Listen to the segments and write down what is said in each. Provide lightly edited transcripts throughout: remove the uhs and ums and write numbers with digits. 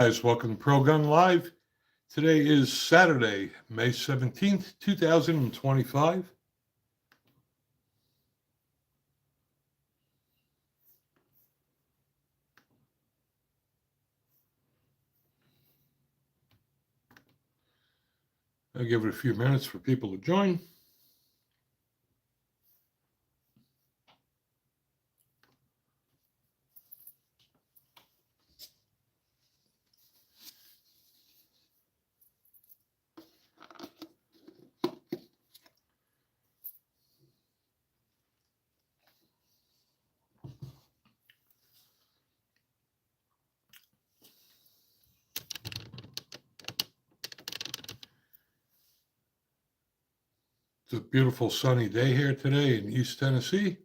Guys, welcome to Pro Gun Live. Today is Saturday, May 17th, 2025. I'll give it a few minutes for people to join. It's a beautiful sunny day here today in East Tennessee.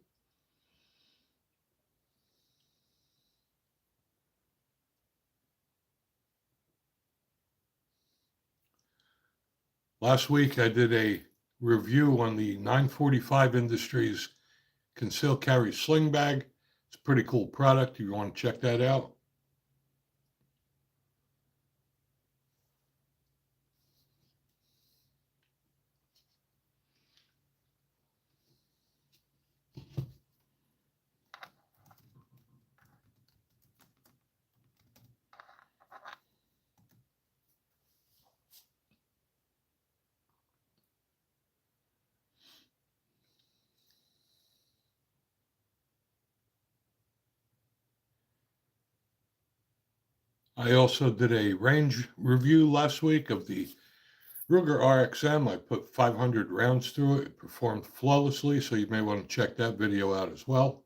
Last week I did a review on the 945 Industries concealed carry sling bag. It's a pretty cool product. You want to check that out. I also did a range review last week of the Ruger RXM. I put 500 rounds through it. It performed flawlessly, so you may want to check that video out as well.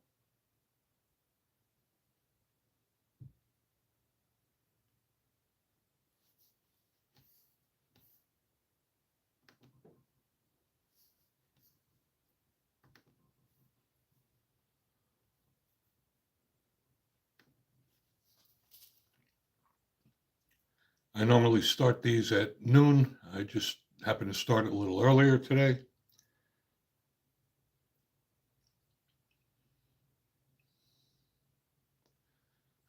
I normally start these at noon. I just happened to start it a little earlier today.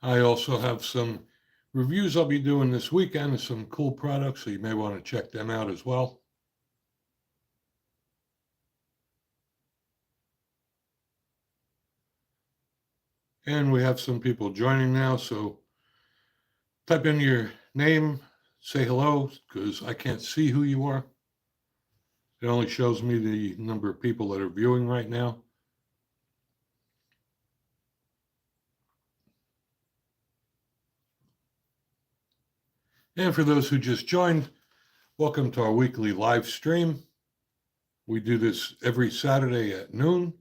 I also have some reviews I'll be doing this weekend of some cool products, so you may want to check them out as well. And we have some people joining now, so type in your name, say hello, because I can't see who you are. It only shows me the number of people that are viewing right now. And for those who just joined, welcome to our weekly live stream. We do this every Saturday at noon,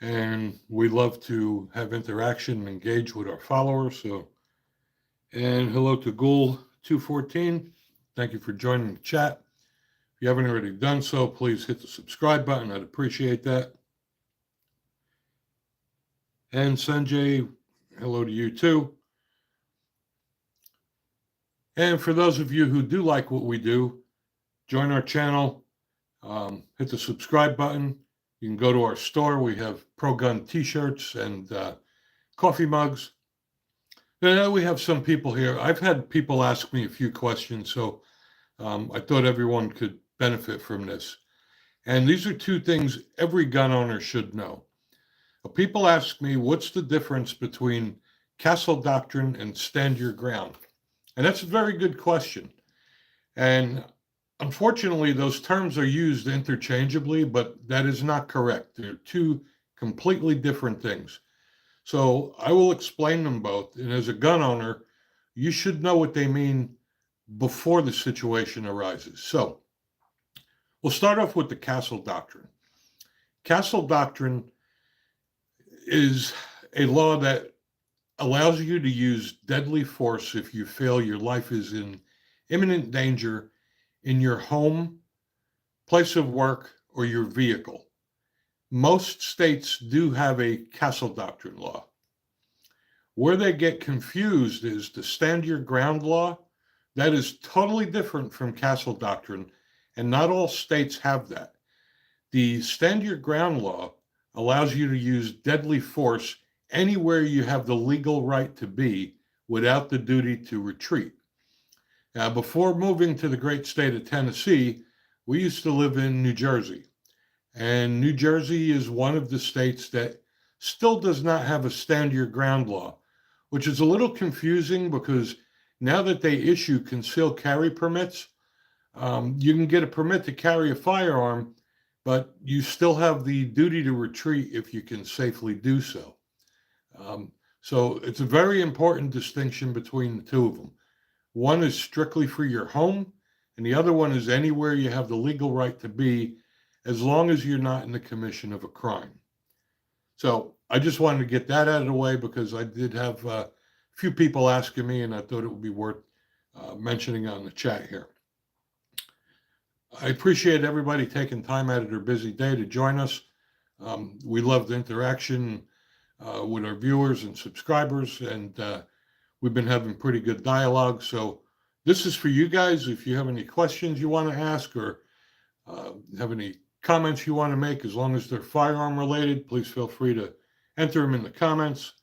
and we love to have interaction and engage with our followers. And hello to Ghoul214. Thank you for joining the chat. If you haven't already done so, please hit the subscribe button. I'd appreciate that. And Sanjay, hello to you too. And for those of you who do like what we do, join our channel, hit the subscribe button. You can go to our store. We have Pro Gun t-shirts and coffee mugs. We have some people here. I've had people ask me a few questions, so I thought everyone could benefit from this. And these are two things every gun owner should know. People ask me, what's the difference between castle doctrine and stand your ground? And that's a very good question. And unfortunately, those terms are used interchangeably, but that is not correct. They're two completely different things. So I will explain them both. And as a gun owner, you should know what they mean before the situation arises. So we'll start off with the castle doctrine. Castle doctrine is a law that allows you to use deadly force if you feel your life is in imminent danger in your home, place of work, or your vehicle. Most states do have a castle doctrine law. Where they get confused is the stand your ground law. That is totally different from castle doctrine, and not all states have that. The stand your ground law allows you to use deadly force anywhere you have the legal right to be without the duty to retreat. Now, before moving to the great state of Tennessee, we used to live in New Jersey. And New Jersey is one of the states that still does not have a stand your ground law, which is a little confusing because now that they issue concealed carry permits, you can get a permit to carry a firearm, but you still have the duty to retreat if you can safely do so. So it's a very important distinction between the two of them. One is strictly for your home, and the other one is anywhere you have the legal right to be, as long as you're not in the commission of a crime. So I just wanted to get that out of the way because I did have a few people asking me, and I thought it would be worth mentioning on the chat here. I appreciate everybody taking time out of their busy day to join us. We love the interaction with our viewers and subscribers, and we've been having pretty good dialogue. So this is for you guys. If you have any questions you want to ask or have any comments you want to make, as long as they're firearm related, please feel free to enter them in the comments.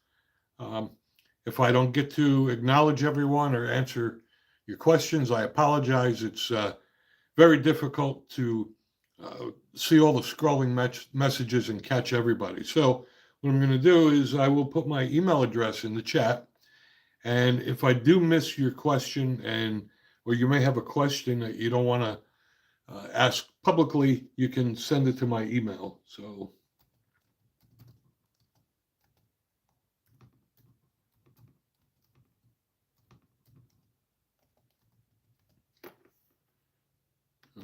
If I don't get to acknowledge everyone or answer your questions, I apologize. It's very difficult to see all the scrolling messages and catch everybody. So what I'm going to do is I will put my email address in the chat. And if I do miss your question, or you may have a question that you don't want to ask publicly, you can send it to my email. So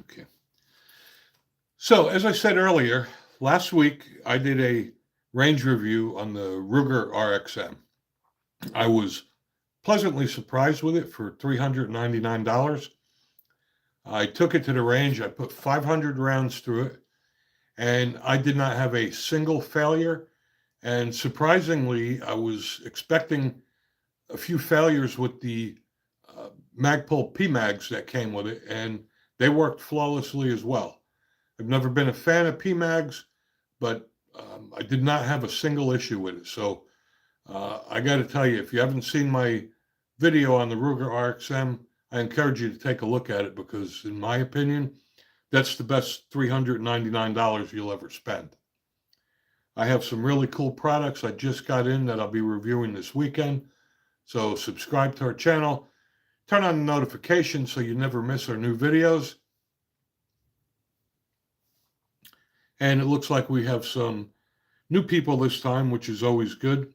okay. So as I said earlier, last week I did a range review on the Ruger RXM. I was pleasantly surprised with it for $399. I took it to the range. I put 500 rounds through it, and I did not have a single failure. And surprisingly, I was expecting a few failures with the Magpul PMags that came with it, and they worked flawlessly as well. I've never been a fan of PMags, but I did not have a single issue with it. So I got to tell you, if you haven't seen my video on the Ruger RXM, I encourage you to take a look at it because, in my opinion, that's the best $399 you'll ever spend. I have some really cool products I just got in that I'll be reviewing this weekend. So subscribe to our channel, turn on the notifications so you never miss our new videos. And it looks like we have some new people this time, which is always good.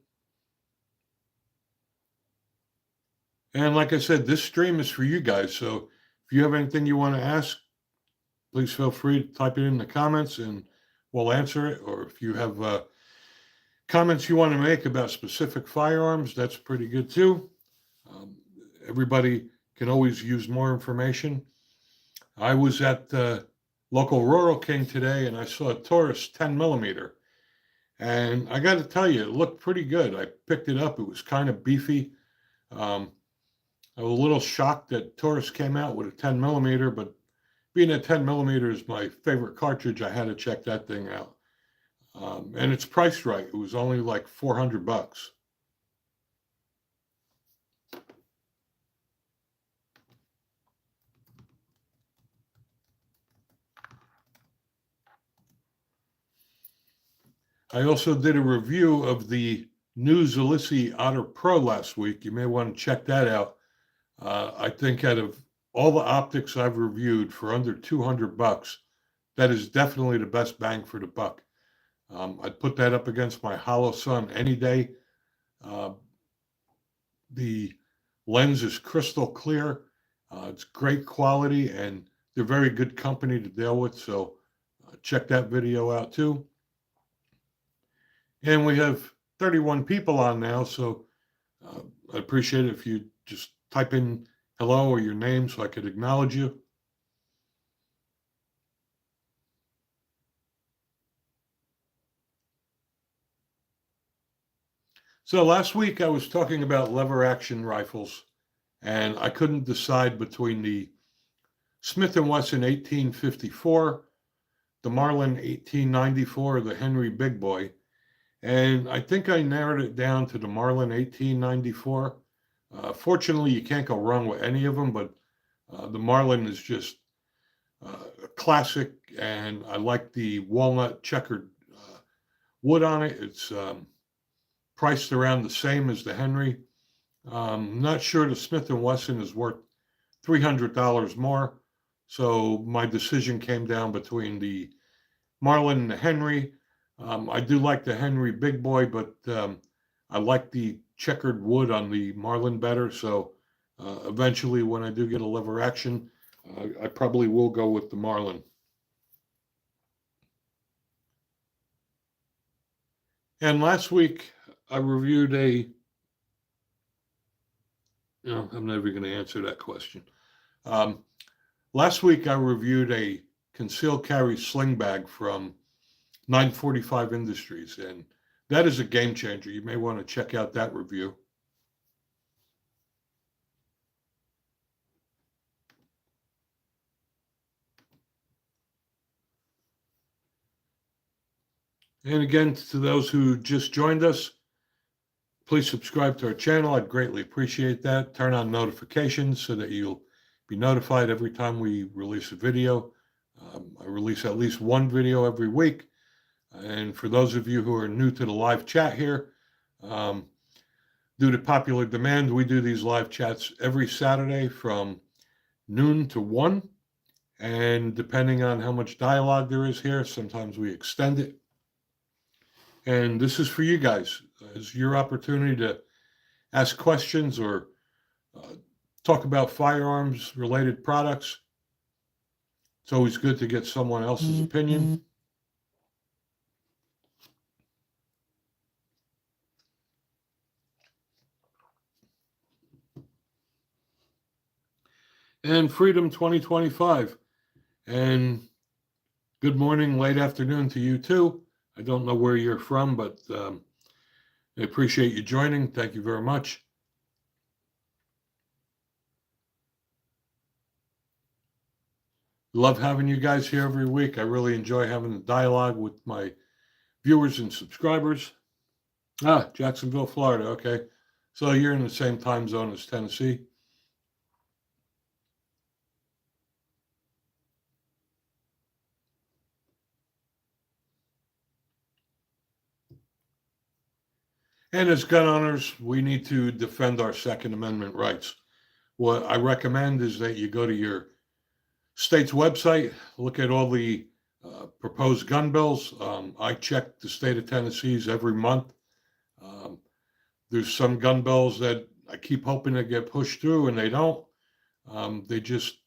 And like I said, this stream is for you guys. So if you have anything you want to ask, please feel free to type it in the comments and we'll answer it. Or if you have comments you want to make about specific firearms, that's pretty good too. Everybody can always use more information. I was at local Rural King today and I saw a Taurus 10 millimeter. And I got to tell you, it looked pretty good. I picked it up. It was kind of beefy. I was a little shocked that Taurus came out with a 10 millimeter, but being a 10 millimeter is my favorite cartridge, I had to check that thing out. And it's priced right. It was only like $400. I also did a review of the new Zalissi Otter Pro last week. You may want to check that out. I think out of all the optics I've reviewed for under $200, that is definitely the best bang for the buck. I'd put that up against my Hollow Sun any day. The lens is crystal clear. It's great quality, and they're very good company to deal with. So check that video out too. And we have 31 people on now, so I appreciate it if you just type in hello or your name so I could acknowledge you. So last week I was talking about lever action rifles, and I couldn't decide between the Smith & Wesson 1854, the Marlin 1894, the Henry Big Boy, and I think I narrowed it down to the Marlin 1894. Fortunately, you can't go wrong with any of them, but the Marlin is just a classic, and I like the walnut checkered wood on it. It's priced around the same as the Henry. Not sure the Smith & Wesson is worth $300 more. So my decision came down between the Marlin and the Henry. I do like the Henry Big Boy, but I like the checkered wood on the Marlin better. So eventually, when I do get a lever action, I probably will go with the Marlin. And last week, I reviewed I'm never going to answer that question. Last week, I reviewed a concealed carry sling bag from 945 Industries, and that is a game changer. You may want to check out that review. And again, to those who just joined us, please subscribe to our channel. I'd greatly appreciate that. Turn on notifications so that you'll be notified every time we release a video. I release at least one video every week. And for those of you who are new to the live chat here, due to popular demand, we do these live chats every Saturday from noon to 1. And depending on how much dialogue there is here, sometimes we extend it. And this is for you guys. It's your opportunity to ask questions or talk about firearms related products. It's always good to get someone else's opinion. And Freedom 2025. And good morning, late afternoon to you too. I don't know where you're from, but I appreciate you joining. Thank you very much. Love having you guys here every week. I really enjoy having the dialogue with my viewers and subscribers. Jacksonville, Florida. Okay. So you're in the same time zone as Tennessee. And as gun owners, we need to defend our Second Amendment rights. What I recommend is that you go to your state's website, look at all the proposed gun bills. I check the state of Tennessee's every month. There's some gun bills that I keep hoping to get pushed through, and they don't. They just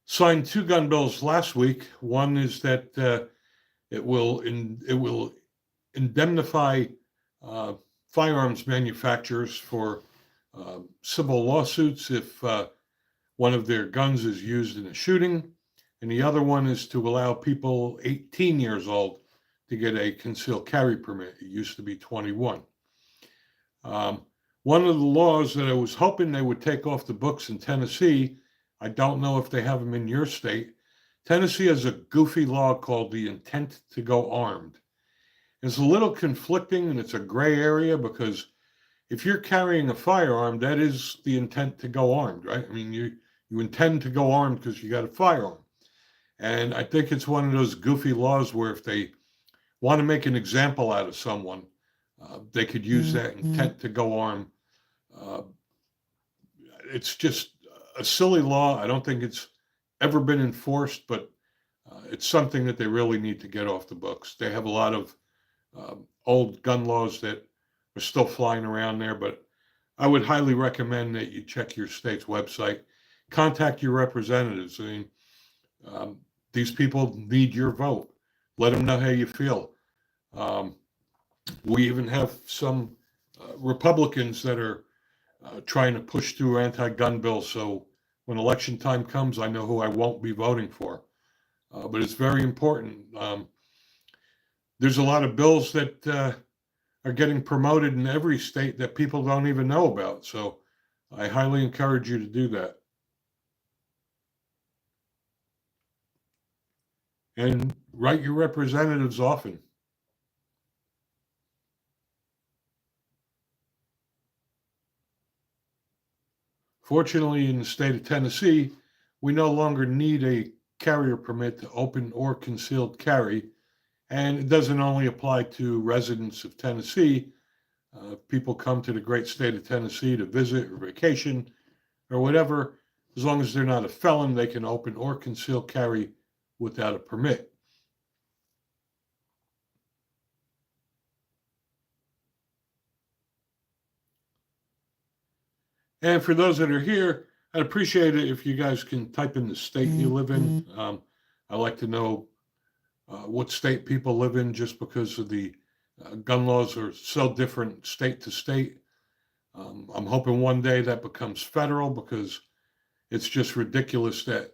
signed 2 gun bills last week. One is that it will indemnify firearms manufacturers for civil lawsuits if one of their guns is used in a shooting. And the other one is to allow people 18 years old to get a concealed carry permit. It used to be 21. One of the laws that I was hoping they would take off the books in Tennessee, I don't know if they have them in your state. Tennessee has a goofy law called the intent to go armed. It's a little conflicting and it's a gray area because if you're carrying a firearm, that is the intent to go armed, right? I mean, you intend to go armed because you got a firearm. And I think it's one of those goofy laws where if they want to make an example out of someone, they could use that intent to go armed. It's just a silly law. I don't think it's ever been enforced, but it's something that they really need to get off the books. They have a lot of old gun laws that are still flying around there, but I would highly recommend that you check your state's website, contact your representatives. I mean, these people need your vote. Let them know how you feel. We even have some Republicans that are trying to push through anti-gun bills. So when election time comes, I know who I won't be voting for. But it's very important. There's a lot of bills that are getting promoted in every state that people don't even know about. So I highly encourage you to do that. And write your representatives often. Fortunately, in the state of Tennessee, we no longer need a carrier permit to open or concealed carry, and it doesn't only apply to residents of Tennessee. People come to the great state of Tennessee to visit or vacation or whatever. As long as they're not a felon, they can open or conceal carry without a permit. And for those that are here, I'd appreciate it if you guys can type in the state you live in. I like to know what state people live in, just because of the gun laws are so different state to state. I'm hoping one day that becomes federal, because it's just ridiculous that,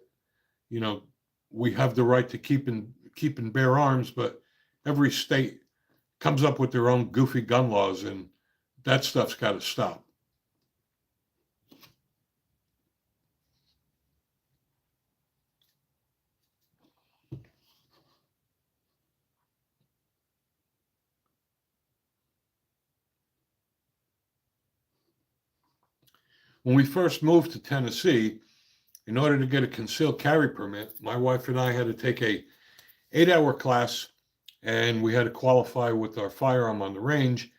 you know, we have the right to keep and bear arms, but every state comes up with their own goofy gun laws, and that stuff's got to stop. When we first moved to Tennessee, in order to get a concealed carry permit, my wife and I had to take a 8-hour class, and we had to qualify with our firearm on the range,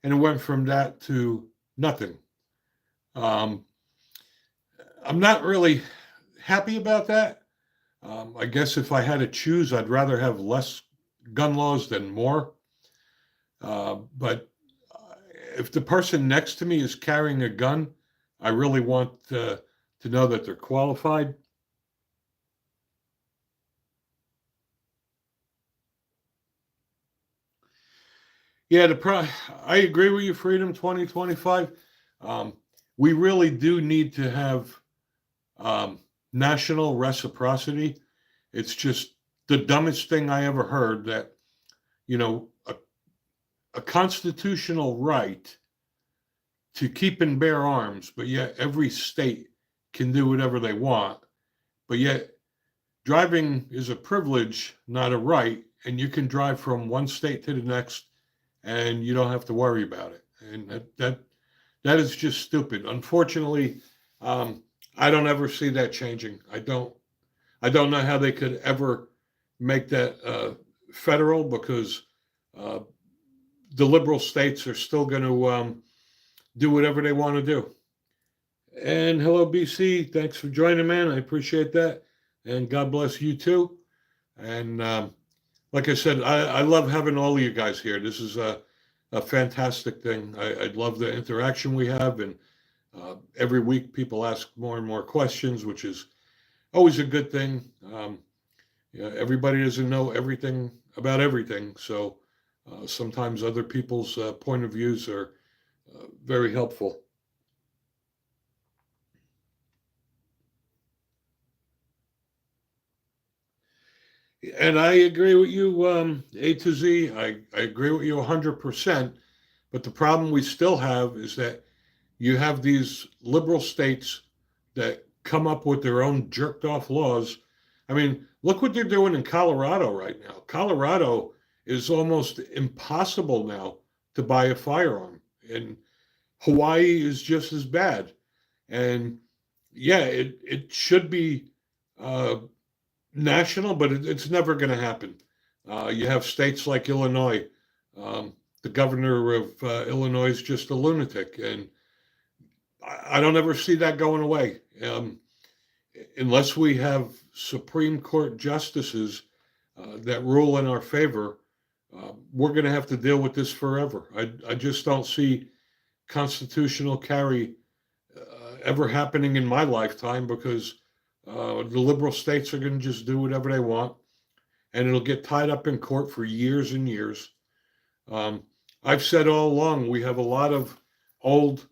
and it went from that to nothing. I'm not really happy about that. I guess if I had to choose, I'd rather have less gun laws than more. But if the person next to me is carrying a gun, I really want to know that they're qualified. Yeah, I agree with you, Freedom 2025. We really do need to have national reciprocity. It's just the dumbest thing I ever heard, that, you know, a constitutional right to keep and bear arms, but yet every state can do whatever they want. But yet driving is a privilege, not a right, and you can drive from one state to the next, and you don't have to worry about it. And that is just stupid. Unfortunately, I don't ever see that changing. I don't know how they could ever make that federal, because uh, the liberal states are still going to do whatever they want to do. And hello, BC. Thanks for joining, man. I appreciate that. And God bless you too. And like I said, I love having all of you guys here. This is a fantastic thing. I love the interaction we have. And every week people ask more and more questions, which is always a good thing. Yeah, everybody doesn't know everything about everything. So sometimes other people's point of views are very helpful. And I agree with you, A to Z. I agree with you 100%. But the problem we still have is that you have these liberal states that come up with their own jerked off laws. I mean, look what they're doing in Colorado right now. Colorado is almost impossible now to buy a firearm, and Hawaii is just as bad. And yeah, it should be uh, national, but it's never going to happen. You have states like Illinois. The governor of Illinois is just a lunatic, and I don't ever see that going away. Unless we have Supreme Court justices that rule in our favor, we're going to have to deal with this forever. I just don't see constitutional carry ever happening in my lifetime, because the liberal states are going to just do whatever they want, and it'll get tied up in court for years and years. I've said all along, we have a lot of old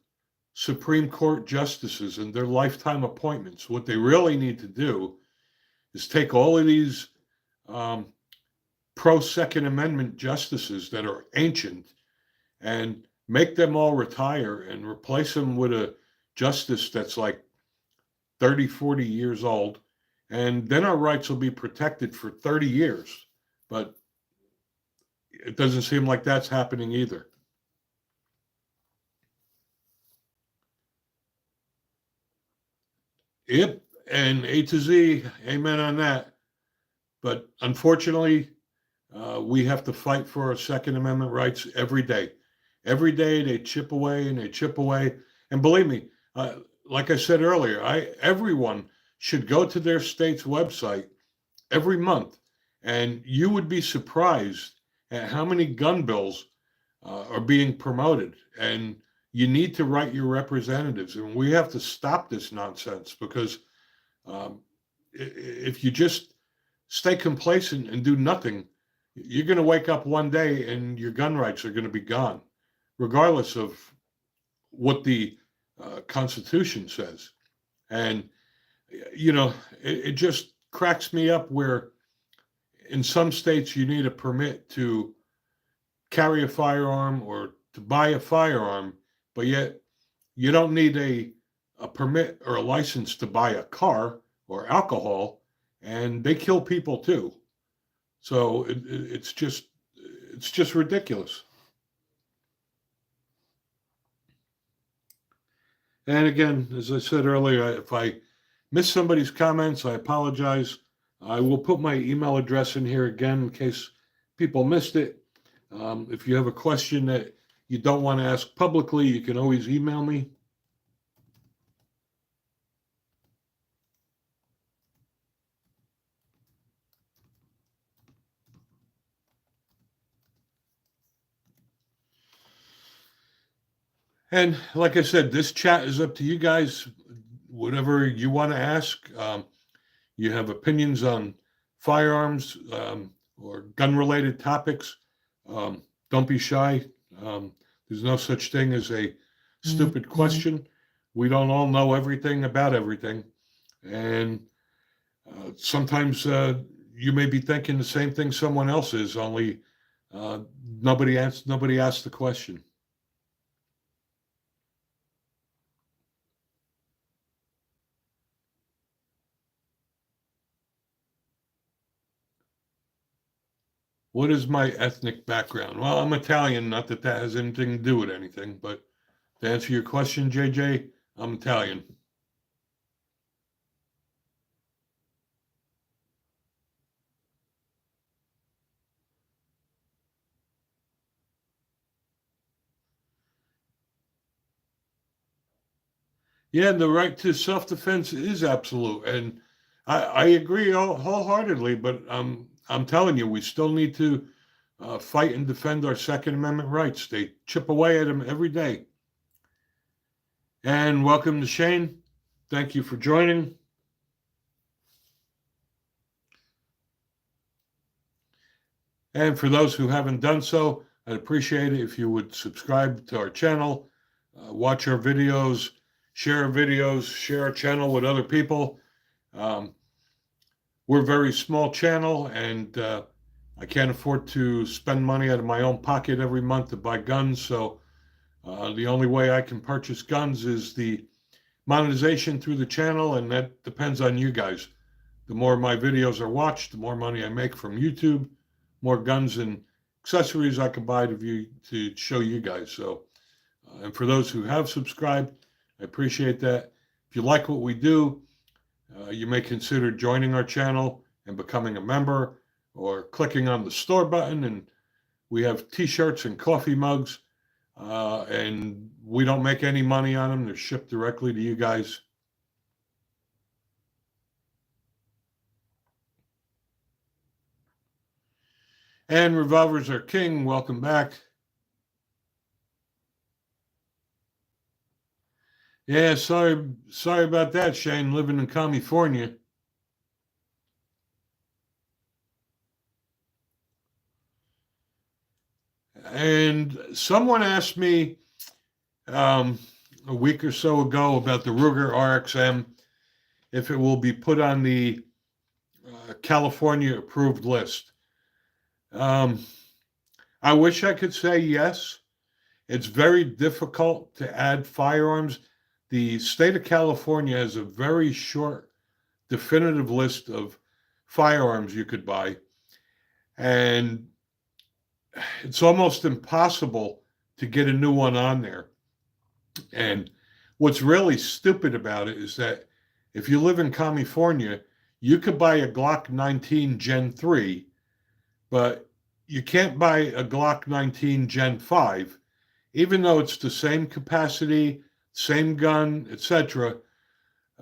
Supreme Court justices and their lifetime appointments. What they really need to do is take all of these pro Second Amendment justices that are ancient and make them all retire and replace them with a justice that's like 30, 40 years old. And then our rights will be protected for 30 years. But it doesn't seem like that's happening either. Yep, and A to Z, amen on that. But unfortunately, we have to fight for our Second Amendment rights every day. Every day they chip away and they chip away. And believe me, like I said earlier, everyone should go to their state's website every month, and you would be surprised at how many gun bills are being promoted. And you need to write your representatives, and we have to stop this nonsense because if you just stay complacent and do nothing, you're going to wake up one day and your gun rights are going to be gone, regardless of what the Constitution says. And, it just cracks me up where in some states you need a permit to carry a firearm or to buy a firearm, but yet you don't need a permit or a license to buy a car or alcohol, and they kill people too. So it's just ridiculous. And again, as I said earlier, if I missed somebody's comments, I apologize. I will put my email address in here again in case people missed it. If you have a question that you don't want to ask publicly, you can always email me. And like I said, this chat is up to you guys. Whatever you want to ask, you have opinions on firearms or gun-related topics, don't be shy. There's no such thing as a stupid question. We don't all know everything about everything. And sometimes you may be thinking the same thing someone else is, only nobody asked the question. What is my ethnic background? Well, I'm Italian, not that that has anything to do with anything, but to answer your question, JJ, I'm Italian. Yeah, the right to self-defense is absolute, and I agree wholeheartedly. But I'm telling you, we still need to fight and defend our Second Amendment rights. They chip away at them every day. And welcome to Shane. Thank you for joining. And for those who haven't done so, I'd appreciate it if you would subscribe to our channel, watch our videos, share our videos, share our channel with other people. We're a very small channel, and I can't afford to spend money out of my own pocket every month to buy guns. So the only way I can purchase guns is the monetization through the channel, and that depends on you guys. The more my videos are watched, the more money I make from YouTube, more guns and accessories I can buy to show you guys. So, and for those who have subscribed, I appreciate that. If you like what we do, you may consider joining our channel and becoming a member, or clicking on the store button. And we have t-shirts and coffee mugs, and we don't make any money on them. They're shipped directly to you guys. And Revolvers Are King, welcome back. Yeah, sorry about that, Shane, living in California. And someone asked me a week or so ago about the Ruger RXM, if it will be put on the California approved list. I wish I could say yes. It's very difficult to add firearms. The state of California has a very short, definitive list of firearms you could buy. And it's almost impossible to get a new one on there. And what's really stupid about it is that if you live in California, you could buy a Glock 19 Gen 3, but you can't buy a Glock 19 Gen 5, even though it's the same capacity, same gun, etc.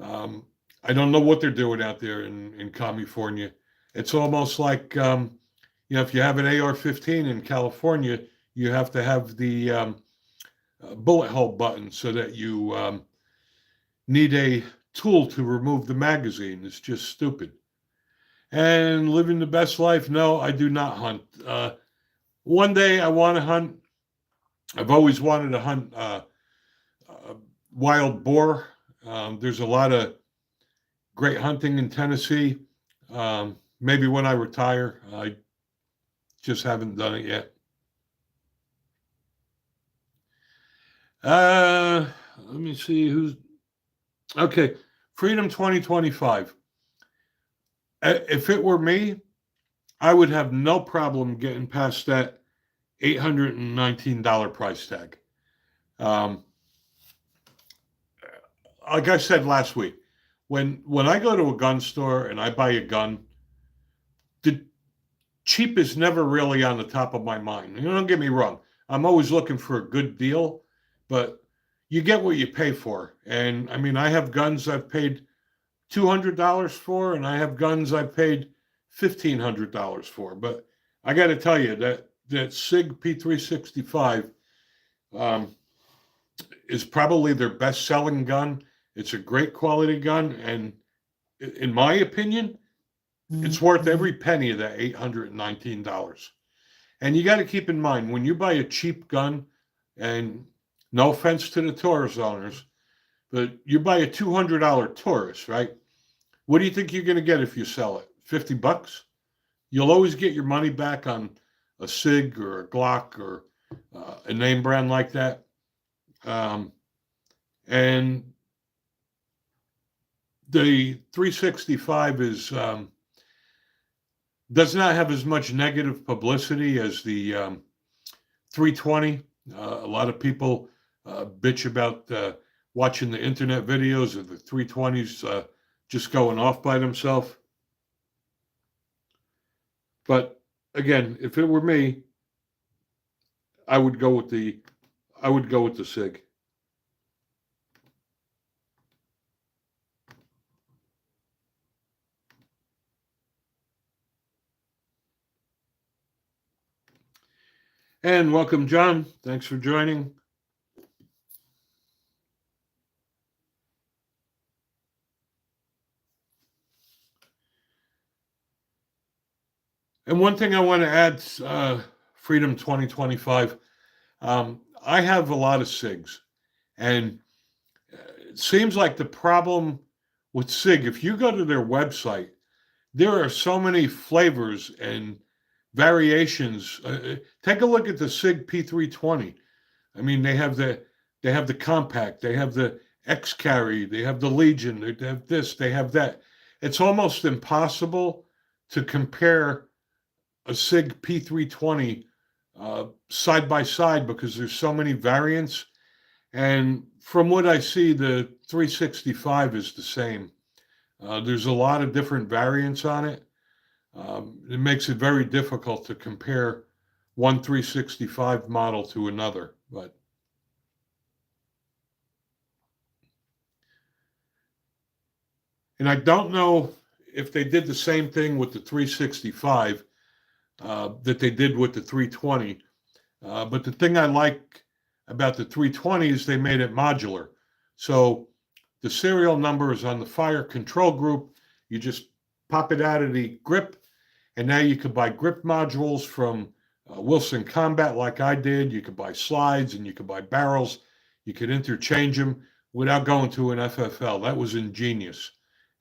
I don't know what they're doing out there in California. It's almost like, if you have an AR-15 in California, you have to have the bullet hole button so that you need a tool to remove the magazine. It's just stupid. And living the best life, no, I do not hunt. One day I want to hunt. I've always wanted to hunt wild boar. There's a lot of great hunting in Tennessee. Maybe when I retire. I just haven't done it yet. Let me see who's okay. Freedom 2025. If it were me, I would have no problem getting past that $819 price tag. Like I said last week, when I go to a gun store and I buy a gun, the cheap is never really on the top of my mind. Don't get me wrong. I'm always looking for a good deal, but you get what you pay for. And I mean, I have guns I've paid $200 for, and I have guns I've paid $1,500 for. But I got to tell you that SIG P365 is probably their best-selling gun. It's a great quality gun, and in my opinion, it's worth every penny of that $819. And you got to keep in mind, when you buy a cheap gun, and no offense to the Taurus owners, but you buy a $200 Taurus, right? What do you think you're going to get if you sell it? $50? You'll always get your money back on a SIG or a Glock or a name brand like that. And the 365 does not have as much negative publicity as the 320. A lot of people bitch about watching the internet videos of the 320s just going off by themselves. But again, if it were me, I would go with the SIG. And welcome, John. Thanks for joining. And one thing I want to add, Freedom 2025, I have a lot of SIGs. And it seems like the problem with SIG, if you go to their website, there are so many flavors and variations. Take a look at the SIG P320. I mean, they have the compact, they have the X carry, they have the Legion, they have this, they have that. It's almost impossible to compare a SIG P320 side by side because there's so many variants. And from what I see, the 365 is the same. There's a lot of different variants on it. It makes it very difficult to compare one 365 model to another. And I don't know if they did the same thing with the 365 that they did with the 320. But the thing I like about the 320 is they made it modular. So the serial number is on the fire control group. You just pop it out of the grip, and now you could buy grip modules from Wilson Combat like I did. You could buy slides, and you could buy barrels. You could interchange them without going to an FFL. That was ingenious.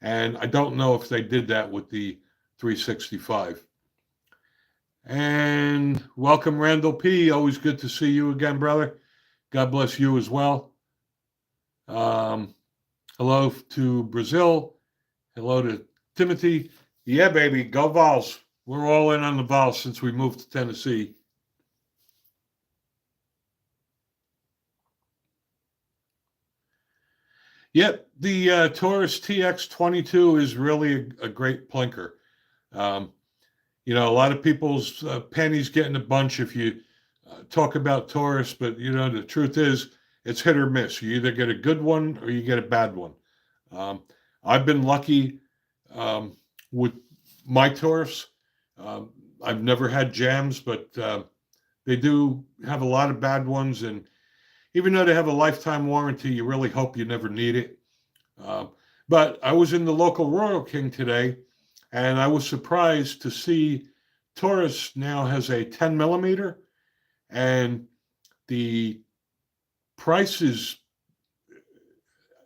And I don't know if they did that with the 365. And welcome, Randall P. Always good to see you again, brother. God bless you as well. Hello to Brazil. Hello to Timothy. Yeah, baby, go Vols. We're all in on the Vols since we moved to Tennessee. Yep, The Taurus TX22 is really a great plinker. Um, a lot of people's panties get in a bunch if you talk about Taurus, but the truth is it's hit or miss. You either get a good one or you get a bad one. Um, I've been lucky with my Taurus. I've never had jams, but they do have a lot of bad ones. And even though they have a lifetime warranty, you really hope you never need it. But I was in the local Royal King today, and I was surprised to see Taurus now has a 10 millimeter, and the price is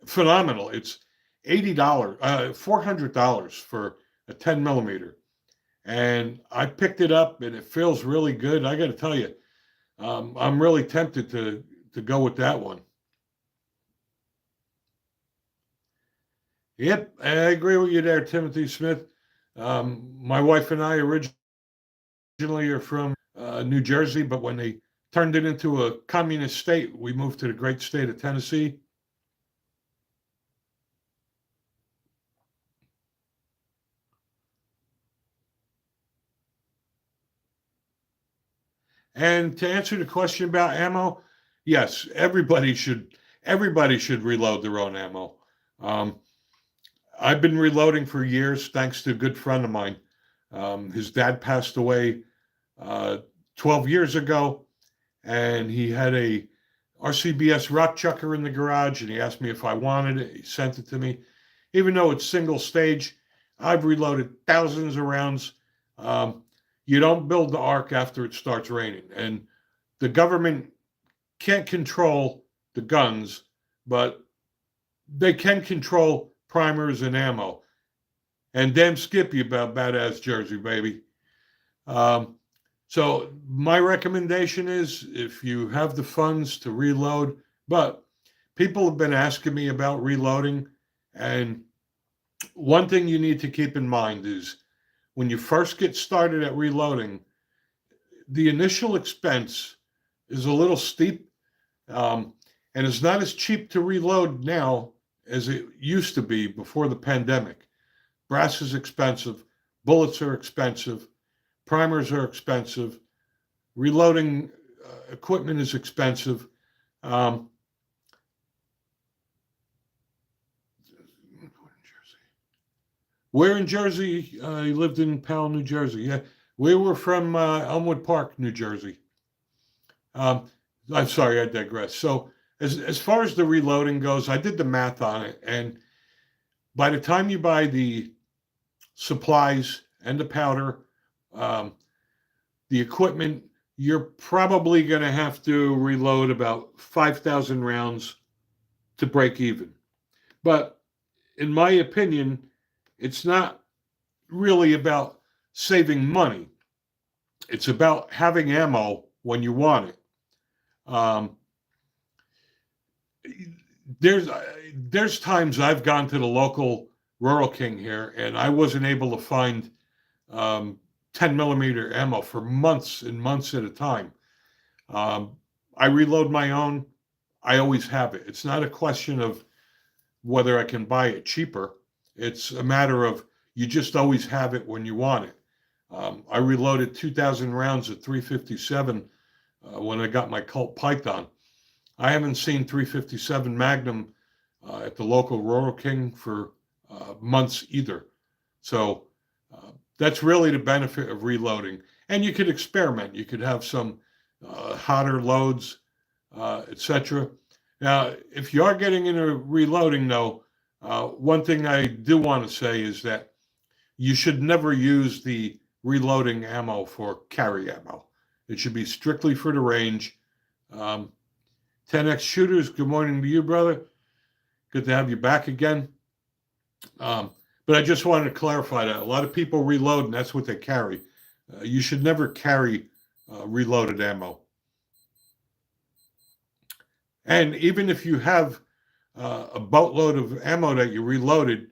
phenomenal. It's $80, $400 for a 10 millimeter. And I picked it up, and it feels really good. I got to tell you, I'm really tempted to go with that one. Yep, I agree with you there, Timothy Smith. My wife and I originally are from New Jersey, but when they turned it into a communist state, we moved to the great state of Tennessee. And to answer the question about ammo, yes, everybody should reload their own ammo. I've been reloading for years, thanks to a good friend of mine. His dad passed away 12 years ago, and he had a RCBS rock chucker in the garage, and he asked me if I wanted it. He sent it to me. Even though it's single stage, I've reloaded thousands of rounds. You don't build the ark after it starts raining, and the government can't control the guns, but they can control primers and ammo. And damn Skippy about badass Jersey, baby. So my recommendation is if you have the funds to reload, but people have been asking me about reloading. And one thing you need to keep in mind is when you first get started at reloading, the initial expense is a little steep, and it's not as cheap to reload now as it used to be before the pandemic. Brass is expensive, bullets are expensive, primers are expensive, reloading equipment is expensive. Where in Jersey? You lived in Powell, New Jersey. Yeah, we were from Elmwood Park, New Jersey. I'm sorry, I digress. So as far as the reloading goes, I did the math on it, and by the time you buy the supplies and the powder, the equipment, you're probably going to have to reload about 5,000 rounds to break even. But in my opinion, it's not really about saving money. It's about having ammo when you want it. There's times I've gone to the local Rural King here, and I wasn't able to find 10 millimeter ammo for months and months at a time. I reload my own. I always have it. It's not a question of whether I can buy it cheaper. It's a matter of you just always have it when you want it. I reloaded 2,000 rounds at 357 when I got my Colt Python. I haven't seen 357 Magnum at the local Rural King for months either. So that's really the benefit of reloading. And you could experiment. You could have some hotter loads, etc. Now, if you are getting into reloading, though, one thing I do want to say is that you should never use the reloading ammo for carry ammo. It should be strictly for the range. 10X Shooters, good morning to you, brother. Good to have you back again. But I just wanted to clarify that. A lot of people reload, and that's what they carry. You should never carry reloaded ammo. And even if you have a boatload of ammo that you reloaded,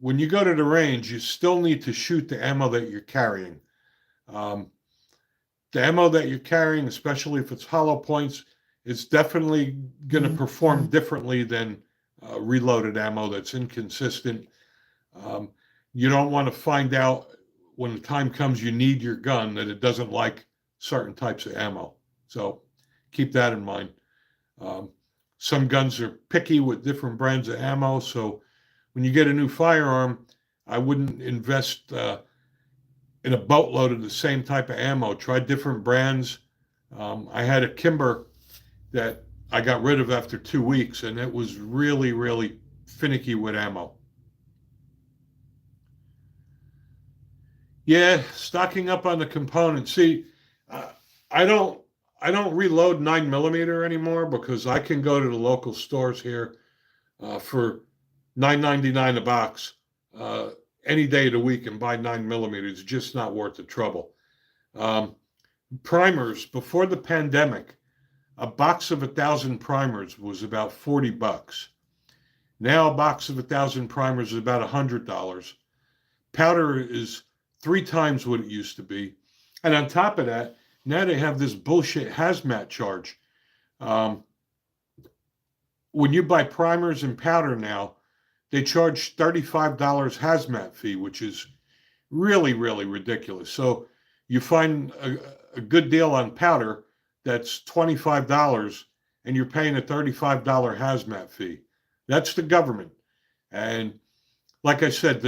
when you go to the range, you still need to shoot the ammo that you're carrying. The ammo that you're carrying, especially if it's hollow points, it's definitely going to perform differently than reloaded ammo that's inconsistent. Um, you don't want to find out when the time comes you need your gun that it doesn't like certain types of ammo. So keep that in mind. Um, some guns are picky with different brands of ammo. So when you get a new firearm, I wouldn't invest in a boatload of the same type of ammo. Try different brands. I had a Kimber that I got rid of after 2 weeks, and it was really, really finicky with ammo. Yeah, stocking up on the components. See, uh, I don't I don't reload 9mm anymore because I can go to the local stores here for $9.99 a box uh, any day of the week and buy 9mm. It's just not worth the trouble. Um, Primers before the pandemic, a box of 1,000 primers was about $40. Now a box of 1,000 primers is about $100. Powder is 3 times what it used to be. And on top of that, now they have this bullshit hazmat charge. Um, when you buy primers and powder now, they charge $35 hazmat fee, which is really, really ridiculous. So you find a good deal on powder that's $25 and you're paying a $35 hazmat fee. That's the government. And like I said,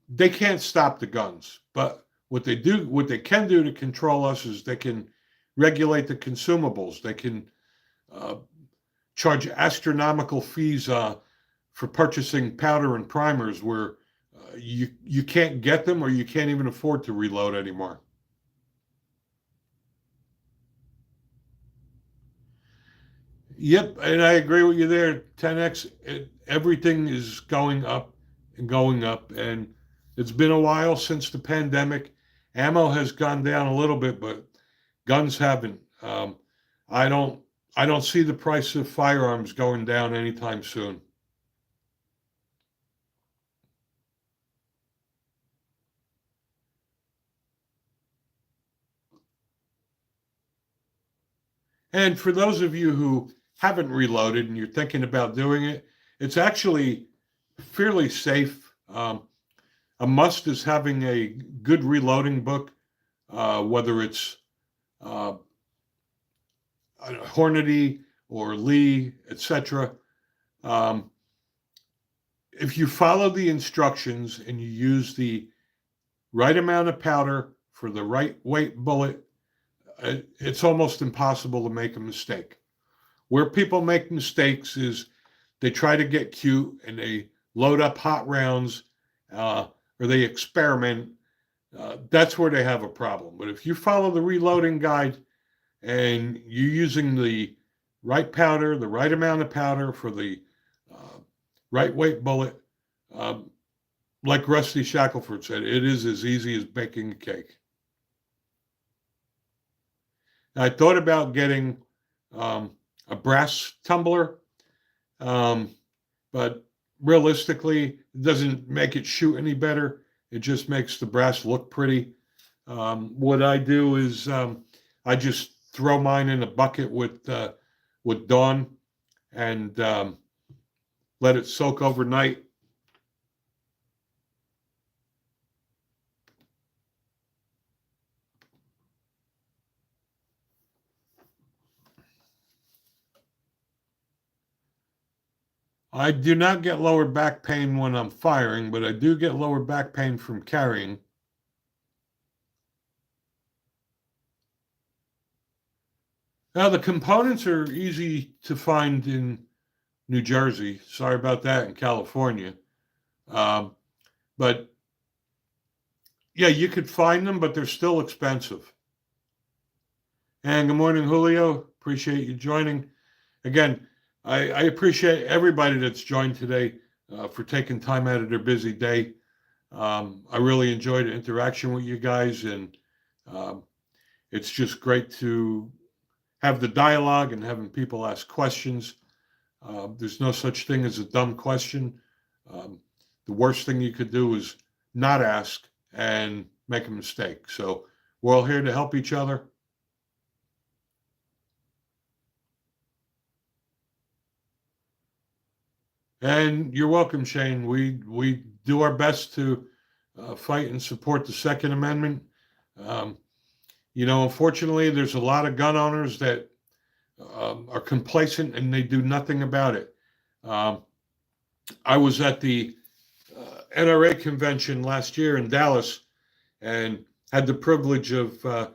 they can't stop the guns, but what they can do to control us is they can regulate the consumables. They can uh, charge astronomical fees for purchasing powder and primers where you can't get them or you can't even afford to reload anymore. Yep, and I agree with you there. 10x, everything is going up and going up, and it's been a while since the pandemic. Ammo has gone down a little bit, but guns haven't. I don't I don't see the price of firearms going down anytime soon. And for those of you who haven't reloaded and you're thinking about doing it, it's actually fairly safe. A must is having a good reloading book, whether it's uh, Hornady or Lee, etc. Um, if you follow the instructions and you use the right amount of powder for the right weight bullet, it's almost impossible to make a mistake. Where people make mistakes is they try to get cute and they load up hot rounds or they experiment. That's where they have a problem. But if you follow the reloading guide and you're using the right powder, the right amount of powder for the uh, right weight bullet, um, like Rusty Shackelford said, it is as easy as baking a cake. I thought about getting a brass tumbler, um, but realistically, it doesn't make it shoot any better. It just makes the brass look pretty. What I do is I just throw mine in a bucket with Dawn and let it soak overnight. I do not get lower back pain when I'm firing, but I do get lower back pain from carrying. Now, the components are easy to find in New Jersey. Sorry about that in California. Um, but yeah, you could find them, but they're still expensive. And good morning, Julio. Appreciate you joining. Again, I appreciate everybody that's joined today for taking time out of their busy day. I really enjoyed the interaction with you guys, and um, it's just great to have the dialogue and having people ask questions. There's no such thing as a dumb question. Um, the worst thing you could do is not ask and make a mistake. So we're all here to help each other. And you're welcome, Shane. We do our best to fight and support the Second Amendment. Um, unfortunately, there's a lot of gun owners that are complacent and they do nothing about it. Um, I was at the NRA convention last year in Dallas and had the privilege of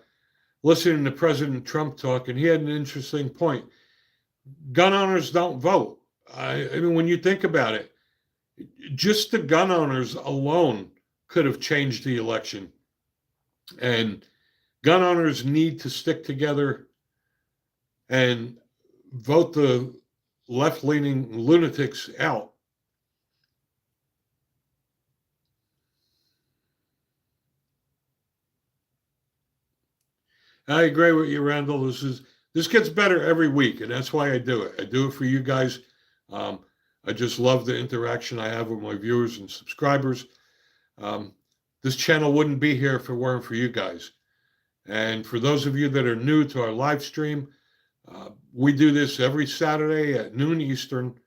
listening to President Trump talk, and he had an interesting point. Gun owners don't vote. I mean, when you think about it, just the gun owners alone could have changed the election. And gun owners need to stick together and vote the left leaning lunatics out. I agree with you, Randall. This gets better every week, and that's why I do it. I do it for you guys. I just love the interaction I have with my viewers and subscribers. This channel wouldn't be here if it weren't for you guys. And for those of you that are new to our live stream, we do this every Saturday at noon Eastern.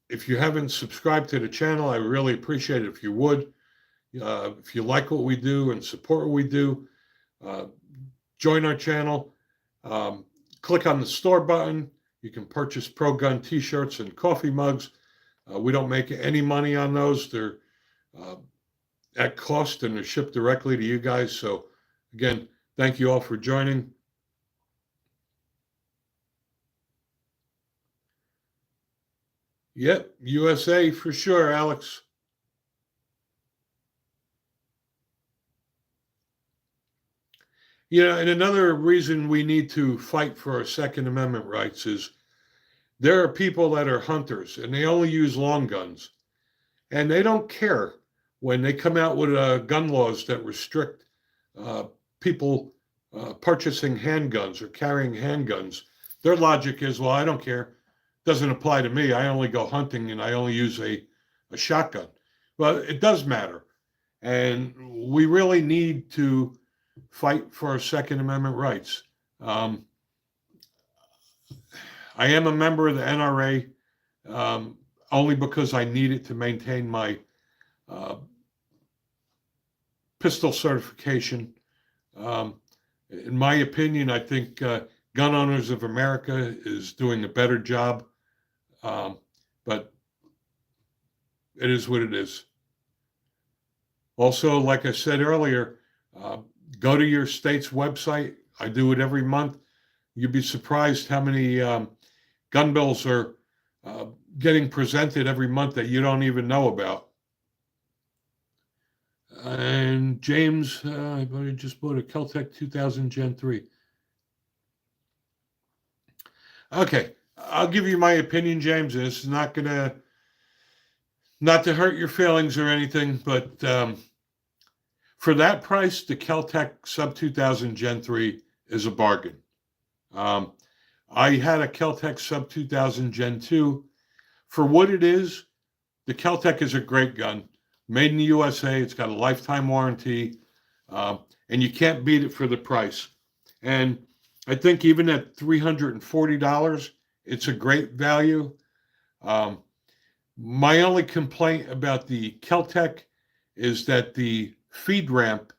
If you haven't subscribed to the channel, I really appreciate it if you would. If you like what we do and support what we do, join our channel. Click on the store button. You can purchase Pro Gun t-shirts and coffee mugs. We don't make any money on those. They're at cost and they're shipped directly to you guys. So again, thank you all for joining. Yep, USA for sure, Alex. And another reason we need to fight for our Second Amendment rights is there are people that are hunters and they only use long guns. And they don't care when they come out with gun laws that restrict people purchasing handguns or carrying handguns. Their logic is, well, I don't care. Doesn't apply to me. I only go hunting and I only use a shotgun. Well, it does matter. And we really need to fight for our Second Amendment rights. I am a member of the NRA only because I need it to maintain my pistol certification. In my opinion, I think Gun Owners of America is doing a better job, but it is what it is. Also, like I said earlier, go to your state's website. I do it every month. You'd be surprised how many gun bills are getting presented every month that you don't even know about. And James, I just bought a Kel-Tec 2000 Gen 3. Okay, I'll give you my opinion, James. This is not to hurt your feelings or anything, but for that price, the Kel-Tec Sub 2000 Gen 3 is a bargain. I had a Kel-Tec Sub 2000 Gen 2. For what it is, the Kel-Tec is a great gun. Made in the USA. It's got a lifetime warranty. And you can't beat it for the price. And I think even at $340, it's a great value. My only complaint about the Kel-Tec is that the feed ramp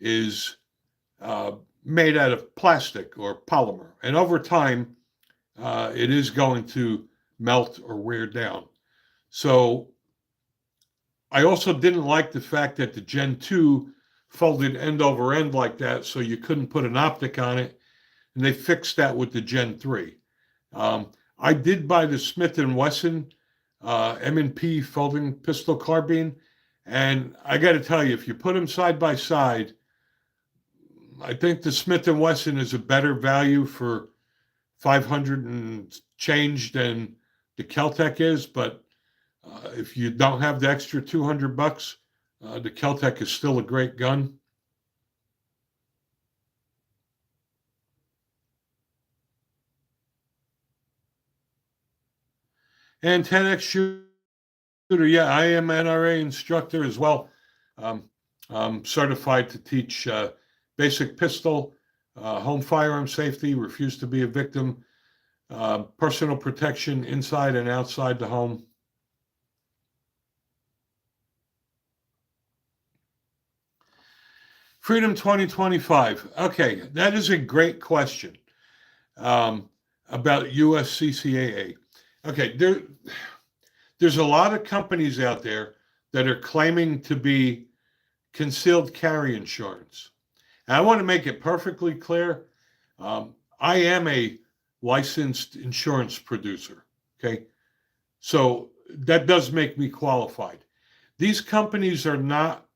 is made out of plastic or polymer. And over time, it is going to melt or wear down. So I also didn't like the fact that the Gen 2 folded end over end like that, so you couldn't put an optic on it. And they fixed that with the Gen 3. I did buy the Smith & Wesson M&P folding pistol carbine. And I got to tell you, if you put them side by side, I think the Smith & Wesson is a better value for 500 and change than the Kel-Tec is. But if you don't have the extra $200, the Kel-Tec is still a great gun. And 10X shooter, yeah, I am an NRA instructor as well. I'm certified to teach basic pistol, home firearm safety, refuse to be a victim, personal protection inside and outside the home. Freedom 2025. Okay, that is a great question about USCCAA. Okay, there's a lot of companies out there that are claiming to be concealed carry insurance. And I want to make it perfectly clear. I am a licensed insurance producer. Okay. So that does make me qualified. These companies are not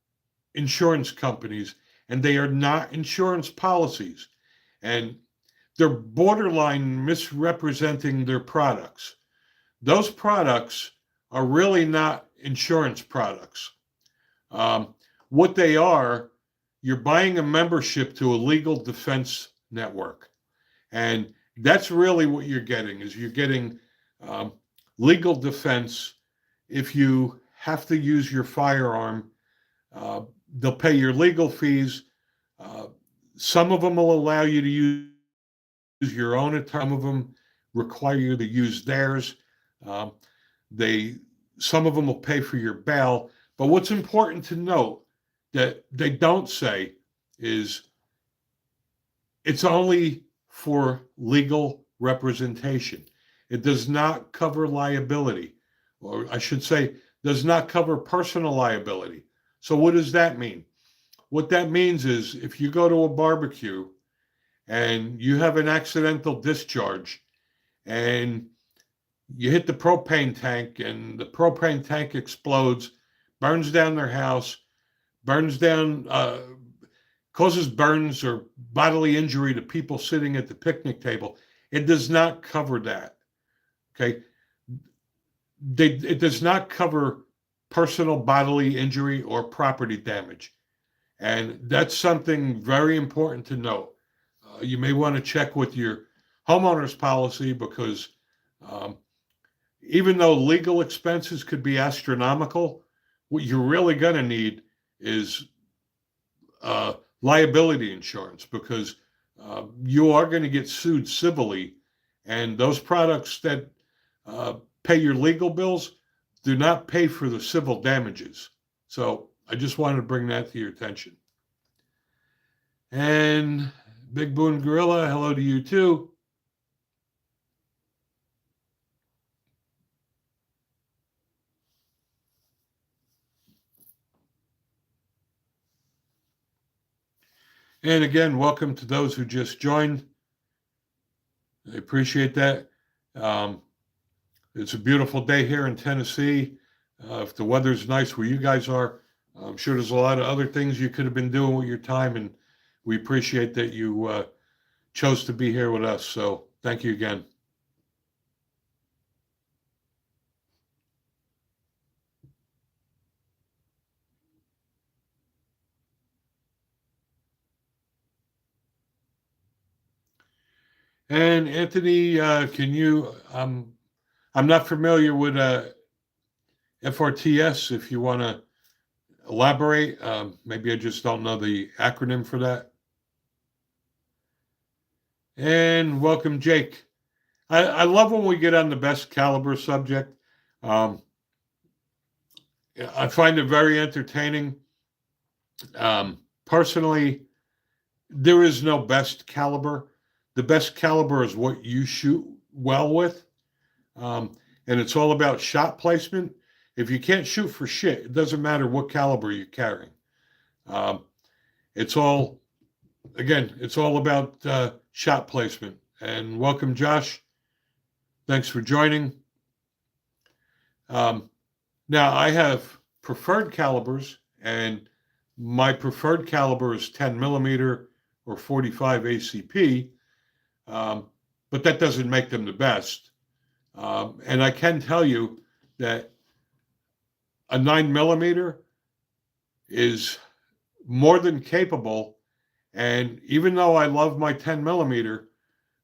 insurance companies and they are not insurance policies. And they're borderline misrepresenting their products. Those products are really not insurance products. What they are, you're buying a membership to a legal defense network. And that's really what you're getting, is you're getting legal defense. If you have to use your firearm, they'll pay your legal fees. Some of them will allow you to use your own attorney. Some of them require you to use theirs. Some of them will pay for your bail. But what's important to note that they don't say is it's only for legal representation. It does not cover liability, or I should say, does not cover personal liability. So what does that mean? What that means is if you go to a barbecue and you have an accidental discharge and you hit the propane tank and the propane tank explodes, burns down their house, burns down, causes burns or bodily injury to people sitting at the picnic table, it does not cover that. Okay. It does not cover personal bodily injury or property damage. And that's something very important to note. You may want to check with your homeowner's policy because even though legal expenses could be astronomical, what you're really going to need is liability insurance, because you are going to get sued civilly. And those products that pay your legal bills do not pay for the civil damages. So I just wanted to bring that to your attention. And Big Boon Gorilla, hello to you too. And again, welcome to those who just joined. I appreciate that. It's a beautiful day here in Tennessee. If the weather's nice where you guys are, I'm sure there's a lot of other things you could have been doing with your time, and we appreciate that you chose to be here with us. So thank you again. And Anthony, can you, I'm not familiar with FRTS. If you want to elaborate, maybe I just don't know the acronym for that. And welcome, Jake. I love when we get on the best caliber subject. I find it very entertaining. Personally, there is no best caliber. The best caliber is what you shoot well with. And it's all about shot placement. If you can't shoot for shit, it doesn't matter what caliber you're carrying. It's all about shot placement. And welcome, Josh. Thanks for joining. Now, I have preferred calibers, and my preferred caliber is 10 millimeter or 45 ACP, but that doesn't make them the best. And I can tell you that a 9 millimeter is more than capable. And even though I love my 10 millimeter,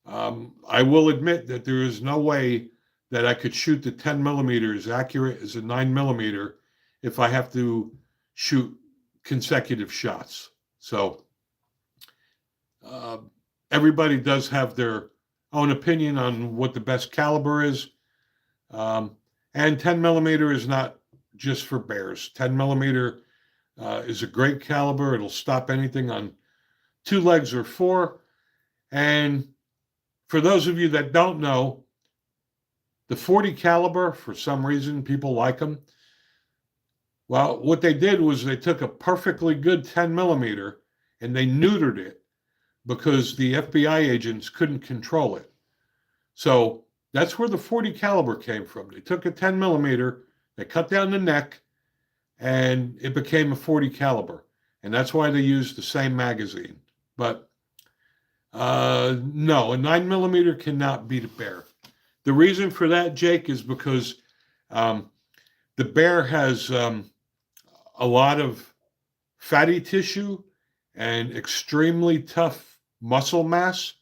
I will admit that there is no way that I could shoot the 10 millimeter as accurate as a 9 millimeter if I have to shoot consecutive shots. So everybody does have their own opinion on what the best caliber is. And 10 millimeter is not just for bears. 10 millimeter is a great caliber. It'll stop anything on 2 legs or 4. And for those of you that don't know, the 40 caliber, for some reason, people like them. Well, what they did was they took a perfectly good 10 millimeter and they neutered it because the FBI agents couldn't control it. So that's where the 40 caliber came from. They took a 10 millimeter, they cut down the neck, and it became a 40 caliber. And that's why they used the same magazine. But no, a 9 millimeter cannot beat a bear. The reason for that, Jake, is because the bear has a lot of fatty tissue and extremely tough muscle mass.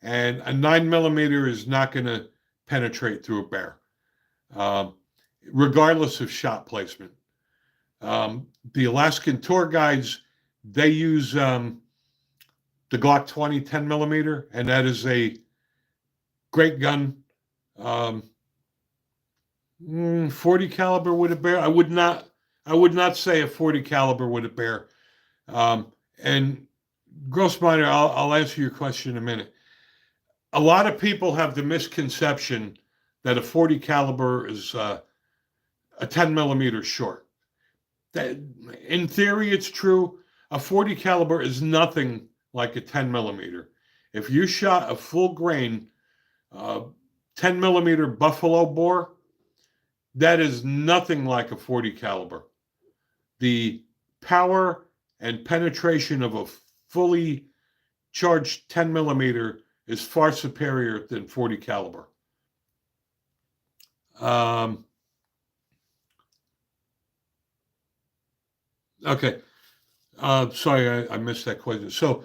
And a 9 millimeter is not going to penetrate through a bear, regardless of shot placement. The Alaskan tour guides, they use the Glock 20 10 millimeter, and that is a great gun. 40 caliber with a bear, I would not say a 40 caliber with a bear. And Grossminer, I'll answer your question in a minute. A lot of people have the misconception that a 40 caliber is a 10 millimeter short. That, in theory, it's true. A 40 caliber is nothing like a 10 millimeter. If you shot a full grain 10 millimeter buffalo bore, that is nothing like a 40 caliber. The power and penetration of a fully charged 10 millimeter is far superior than 40 caliber. Okay. Sorry, I missed that question. So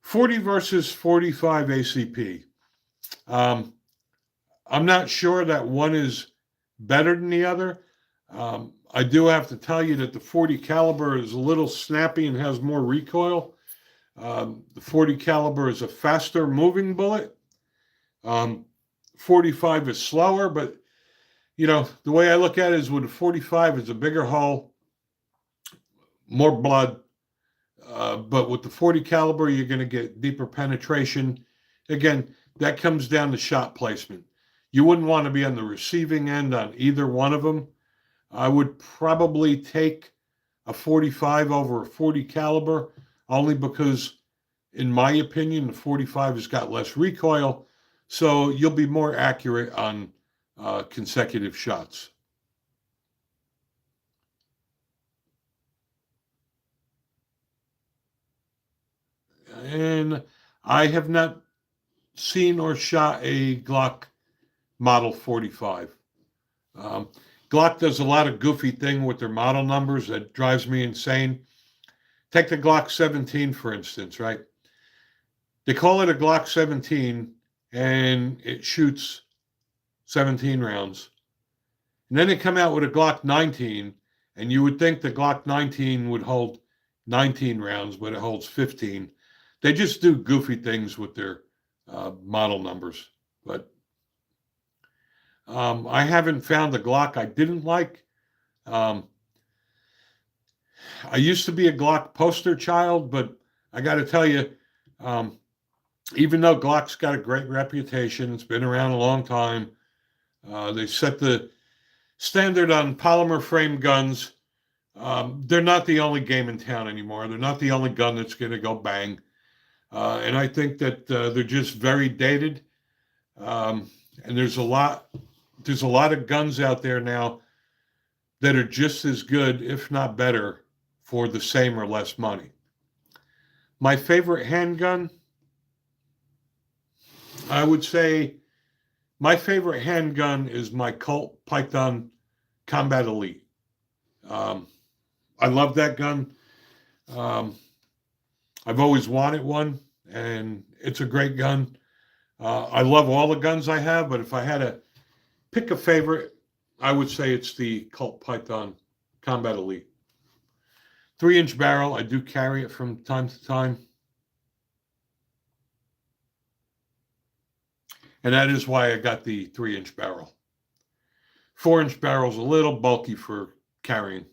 40 versus 45 ACP. I'm not sure that one is better than the other. I do have to tell you that the 40 caliber is a little snappy and has more recoil. The 40 caliber is a faster moving bullet. 45 is slower, but the way I look at it is with a 45, it's a bigger hull, more blood. But with the 40 caliber, you're going to get deeper penetration. Again, that comes down to shot placement. You wouldn't want to be on the receiving end on either one of them. I would probably take a 45 over a 40 caliber, only because, in my opinion, the 45 has got less recoil, so you'll be more accurate on consecutive shots. And I have not seen or shot a Glock Model 45. Glock does a lot of goofy thing with their model numbers that drives me insane. Take the Glock 17, for instance, right? They call it a Glock 17, and it shoots 17 rounds. And then they come out with a Glock 19, and you would think the Glock 19 would hold 19 rounds, but it holds 15. They just do goofy things with their model numbers. But I haven't found a Glock I didn't like. I used to be a Glock poster child, but I got to tell you, even though Glock's got a great reputation, it's been around a long time. They set the standard on polymer frame guns. They're not the only game in town anymore. They're not the only gun that's going to go bang. And I think that they're just very dated. And there's a lot of guns out there now that are just as good, if not better, for the same or less money. My favorite handgun, I would say my favorite handgun is my Colt Python Combat Elite. I love that gun. I've always wanted one, and it's a great gun. I love all the guns I have, but if I had to pick a favorite, I would say it's the Colt Python Combat Elite. 3-inch barrel. I do carry it from time to time. And that is why I got the 3-inch barrel. 4-inch barrel's a little bulky for carrying.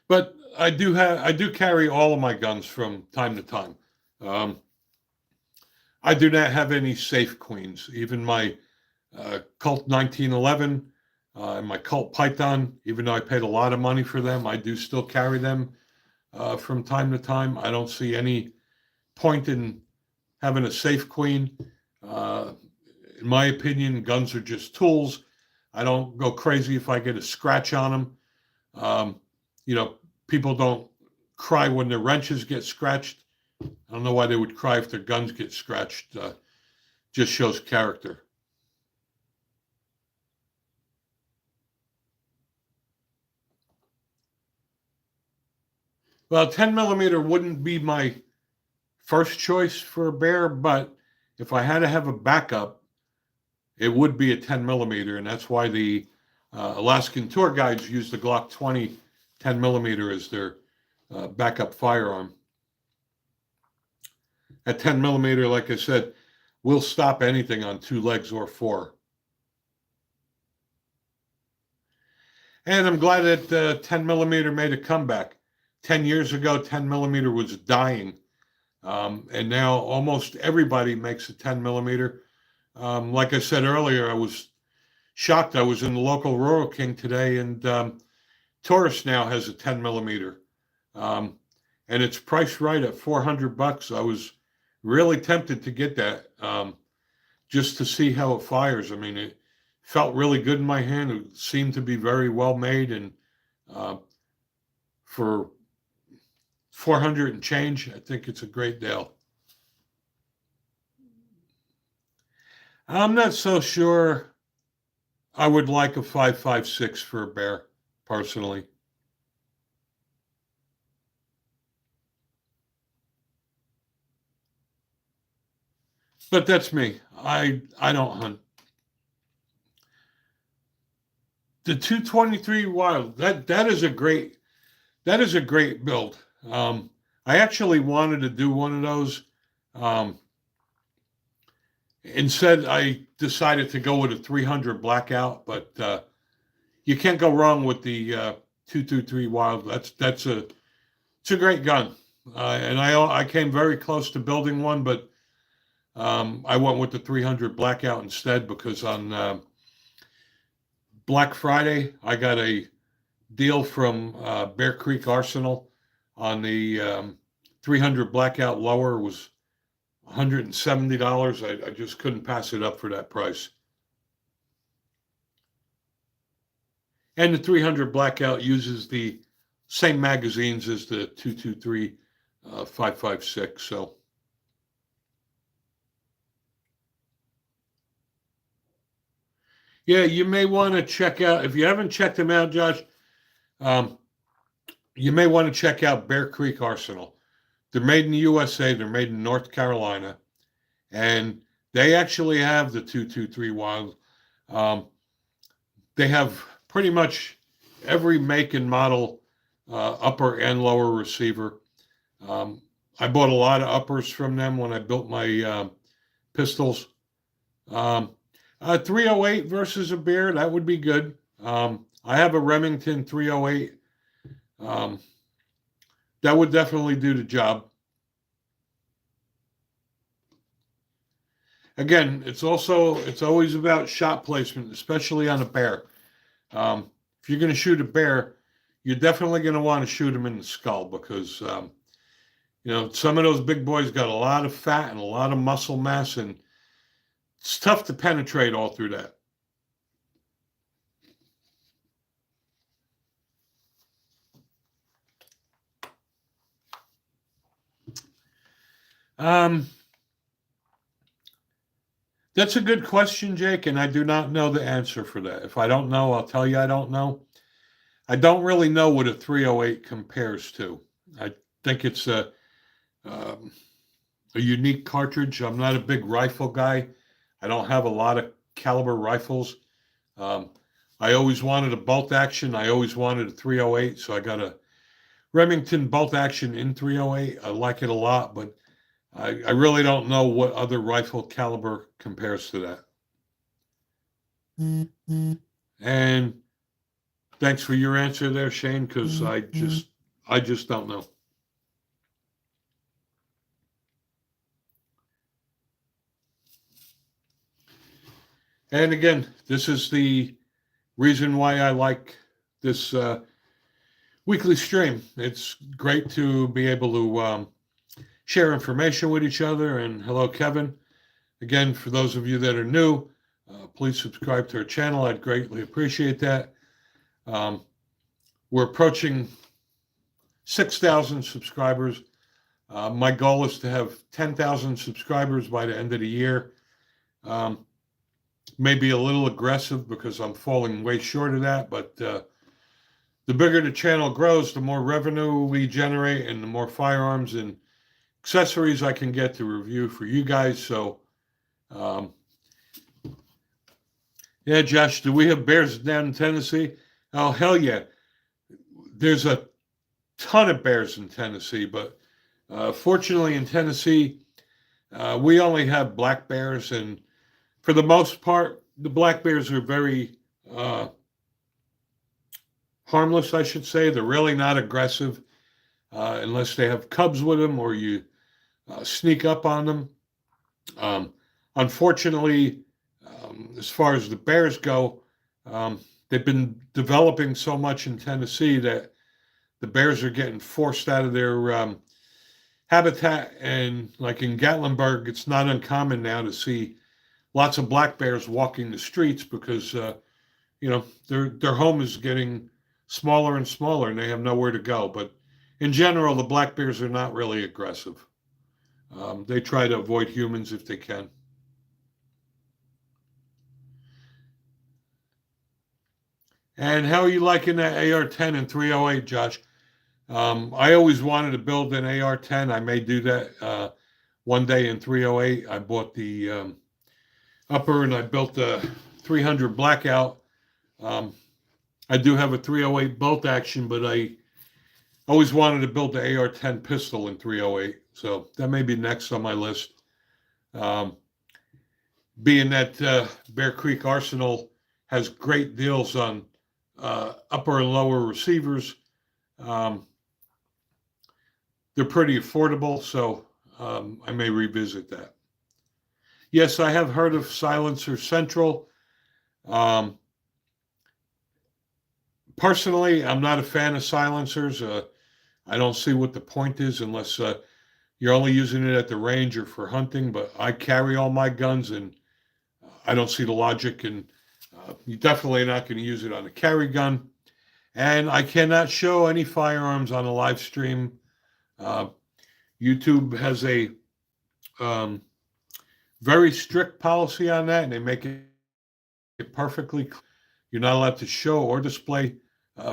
But I do carry all of my guns from time to time. I do not have any safe queens. Even my Colt 1911 and my Colt Python, even though I paid a lot of money for them, I do still carry them from time to time. I don't see any point in having a safe queen. In my opinion, guns are just tools. I don't go crazy if I get a scratch on them. People don't cry when their wrenches get scratched. I don't know why they would cry if their guns get scratched. Just shows character. Well, 10 millimeter wouldn't be my first choice for a bear, but if I had to have a backup, it would be a 10 millimeter, and that's why the Alaskan tour guides use the Glock 20 10 millimeter as their backup firearm. At 10 millimeter, like I said, we'll stop anything on 2 legs or 4. And I'm glad that 10 millimeter made a comeback. 10 years ago, 10 millimeter was dying. And now almost everybody makes a 10 millimeter. Like I said earlier, I was shocked. I was in the local Rural King today, and Taurus now has a 10 millimeter. And it's priced right at $400. I was really tempted to get that just to see how it fires. I mean, it felt really good in my hand. It seemed to be very well made, and for 400 and change, I think it's a great deal. I'm not so sure I would like a 5.56 for a bear, personally. But that's me. I don't hunt. The 223 Wild, that is a great build. I actually wanted to do one of those. Instead, I decided to go with a 300 Blackout, but you can't go wrong with the 223 Wild. It's a great gun, and I came very close to building one, but I went with the 300 Blackout instead because on Black Friday I got a deal from Bear Creek Arsenal on the 300 Blackout lower. It was $170. I just couldn't pass it up for that price. And the 300 Blackout uses the same magazines as the 223 5.56. So yeah, you may want to check out, if you haven't checked them out, Josh, you may want to check out Bear Creek Arsenal. They're made in the USA. They're made in North Carolina. And they actually have the 223 Wild. They have pretty much every make and model, upper and lower receiver. I bought a lot of uppers from them when I built my pistols. 308 versus a bear, that would be good. I have a Remington 308. That would definitely do the job. Again, it's always about shot placement, especially on a bear. If you're going to shoot a bear, you're definitely going to want to shoot him in the skull because some of those big boys got a lot of fat and a lot of muscle mass, and it's tough to penetrate all through that. That's a good question, Jake, and I do not know the answer for that. If I don't know, I'll tell you I don't know. I don't really know what a 308 compares to. I think it's a unique cartridge. I'm not a big rifle guy. I don't have a lot of caliber rifles. I always wanted a bolt action. I always wanted a 308, so I got a Remington bolt action in 308. I like it a lot, but I really don't know what other rifle caliber compares to that. And thanks for your answer there, Shane, because I just don't know. And again, this is the reason why I like this weekly stream. It's great to be able to share information with each other. And hello, Kevin. Again, for those of you that are new, please subscribe to our channel. I'd greatly appreciate that. We're approaching 6,000 subscribers. My goal is to have 10,000 subscribers by the end of the year. Maybe a little aggressive because I'm falling way short of that, but the bigger the channel grows, the more revenue we generate and the more firearms and accessories I can get to review for you guys. So, yeah, Josh, do we have bears down in Tennessee? Oh, hell yeah. There's a ton of bears in Tennessee, but fortunately in Tennessee, we only have black bears, and for the most part, the black bears are very harmless, I should say. They're really not aggressive unless they have cubs with them or you sneak up on them. Unfortunately, as far as the bears go, they've been developing so much in Tennessee that the bears are getting forced out of their habitat. And like in Gatlinburg, it's not uncommon now to see lots of black bears walking the streets because, their home is getting smaller and smaller and they have nowhere to go. But in general, the black bears are not really aggressive. They try to avoid humans if they can. And how are you liking that AR-10 and 308, Josh? I always wanted to build an AR-10. I may do that one day in 308. I bought the upper and I built the 300 blackout. I do have a 308 bolt action, but I always wanted to build the AR-10 pistol in 308. So that may be next on my list. Being that Bear Creek Arsenal has great deals on upper and lower receivers. They're pretty affordable, so I may revisit that. Yes, I have heard of Silencer Central. Personally, I'm not a fan of silencers. I don't see what the point is unless you're only using it at the range or for hunting, but I carry all my guns and I don't see the logic, and you're definitely not going to use it on a carry gun. And I cannot show any firearms on a live stream. YouTube has a very strict policy on that, and they make it perfectly clear. You're not allowed to show or display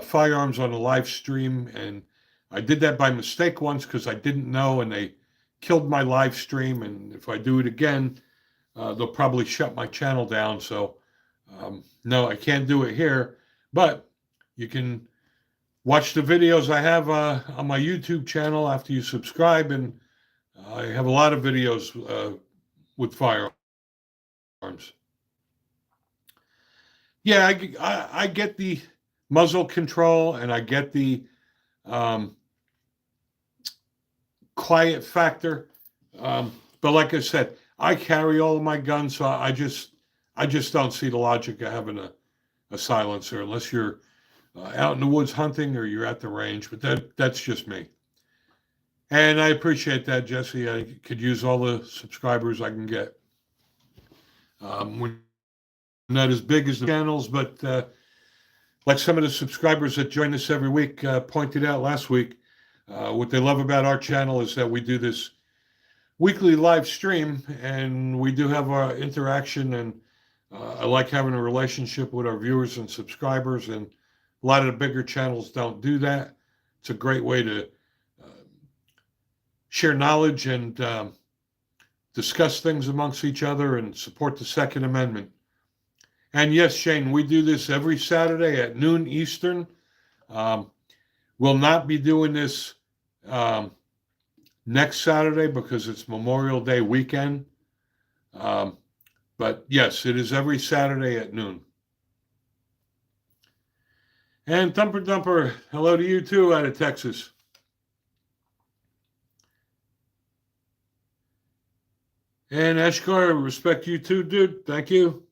firearms on a live stream. And I did that by mistake once because I didn't know, and they killed my live stream. And if I do it again, they'll probably shut my channel down. So no, I can't do it here, but you can watch the videos I have on my YouTube channel after you subscribe. And I have a lot of videos with firearms. Yeah, I get the muzzle control and I get the quiet factor. But like I said, I carry all of my guns, so I just don't see the logic of having a silencer unless you're out in the woods hunting or you're at the range. But that's just me. And I appreciate that, Jesse. I could use all the subscribers I can get. We're not as big as the channels, but like some of the subscribers that join us every week pointed out last week, what they love about our channel is that we do this weekly live stream and we do have our interaction, and I like having a relationship with our viewers and subscribers, and a lot of the bigger channels don't do that. It's a great way to share knowledge and discuss things amongst each other and support the Second Amendment. And yes, Shane, we do this every Saturday at noon Eastern. Um, we'll not be doing this um, next Saturday because it's Memorial Day weekend. Um, but yes, it is every Saturday at noon. And Thumper Dumper, hello to you too out of Texas. And Eshkar, respect you too, dude. Thank you.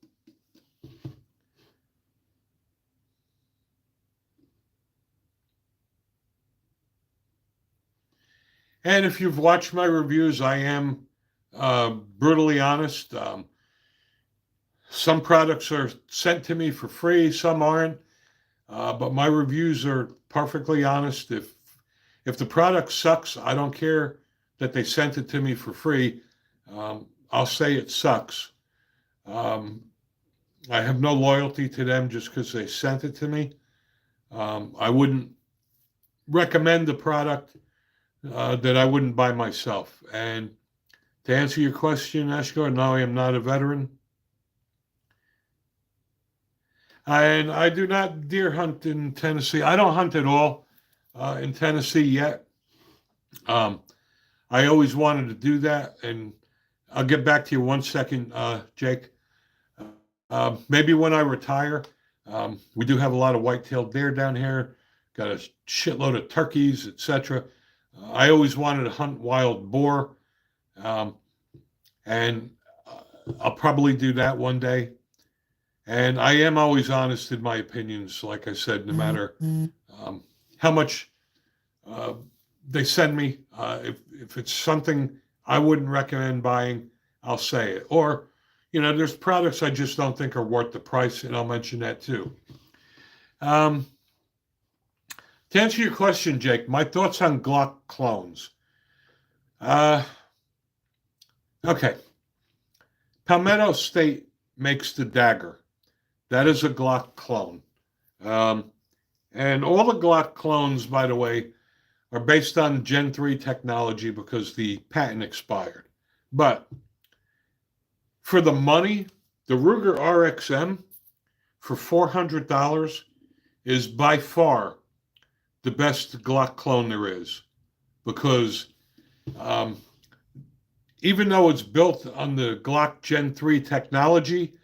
And if you've watched my reviews, I am brutally honest. Some products are sent to me for free, some aren't. But my reviews are perfectly honest. If the product sucks, I don't care that they sent it to me for free. I'll say it sucks. I have no loyalty to them just because they sent it to me. I wouldn't recommend the product that I wouldn't buy myself. And to answer your question, Eshkar, no, I am not a veteran. And I do not deer hunt in Tennessee. I don't hunt at all in Tennessee yet. I always wanted to do that. And I'll get back to you 1 second, Jake. Maybe when I retire, we do have a lot of white-tailed deer down here, got a shitload of turkeys, etc. I always wanted to hunt wild boar, and I'll probably do that one day. And I am always honest in my opinions, like I said, no matter how much they send me. If it's something I wouldn't recommend buying, I'll say it. Or, there's products I just don't think are worth the price, and I'll mention that too. To answer your question, Jake, my thoughts on Glock clones. Okay. Palmetto State makes the dagger. That is a Glock clone. And all the Glock clones, by the way, are based on Gen 3 technology because the patent expired. But for the money, the Ruger RXM for $400 is by far the best Glock clone there is, because even though it's built on the Glock Gen 3 technology,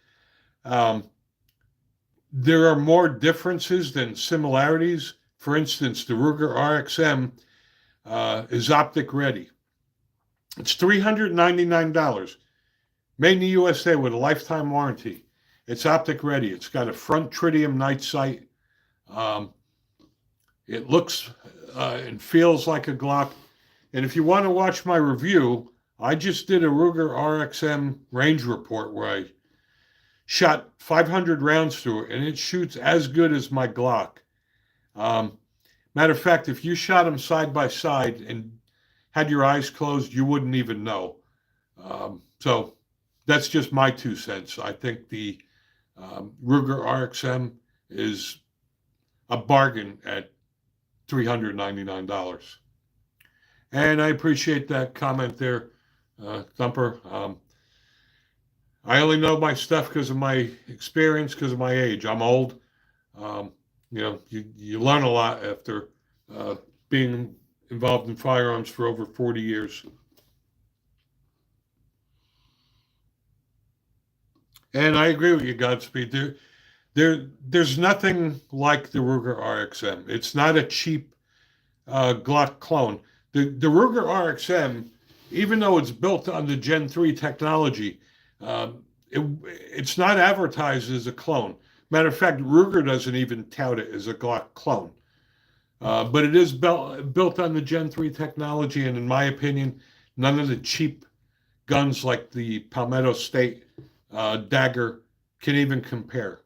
there are more differences than similarities. For instance, the Ruger RXM is optic ready. It's $399, made in the USA with a lifetime warranty. It's optic ready. It's got a front tritium night sight. It looks and feels like a Glock. And if you want to watch my review, I just did a Ruger RXM range report where I shot 500 rounds through it, and it shoots as good as my Glock. Matter of fact, if you shot them side by side and had your eyes closed, you wouldn't even know. So that's just my 2 cents. I think the Ruger RXM is a bargain at $399. And I appreciate that comment there, Thumper. I only know my stuff because of my experience, because of my age. I'm old. You learn a lot after being involved in firearms for over 40 years. And I agree with you, Godspeed. There's nothing like the Ruger RXM. It's not a cheap Glock clone. The Ruger RXM, even though it's built on the Gen 3 technology, it's not advertised as a clone. Matter of fact, Ruger doesn't even tout it as a Glock clone. But it is built on the Gen 3 technology, and in my opinion, none of the cheap guns like the Palmetto State dagger can even compare.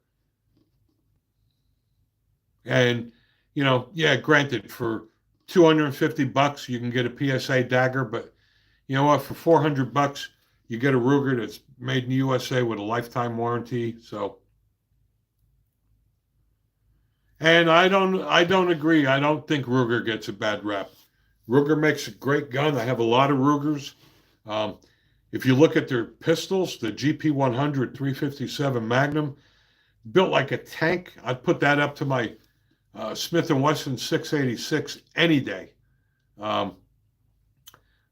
And, granted, for $250 you can get a PSA dagger, but you know what? For $400 you get a Ruger that's made in the USA with a lifetime warranty. So, and I don't agree. I don't think Ruger gets a bad rap. Ruger makes a great gun. I have a lot of Rugers. If you look at their pistols, the GP100 357 Magnum, built like a tank. I'd put that up to my Smith & Wesson 686 any day.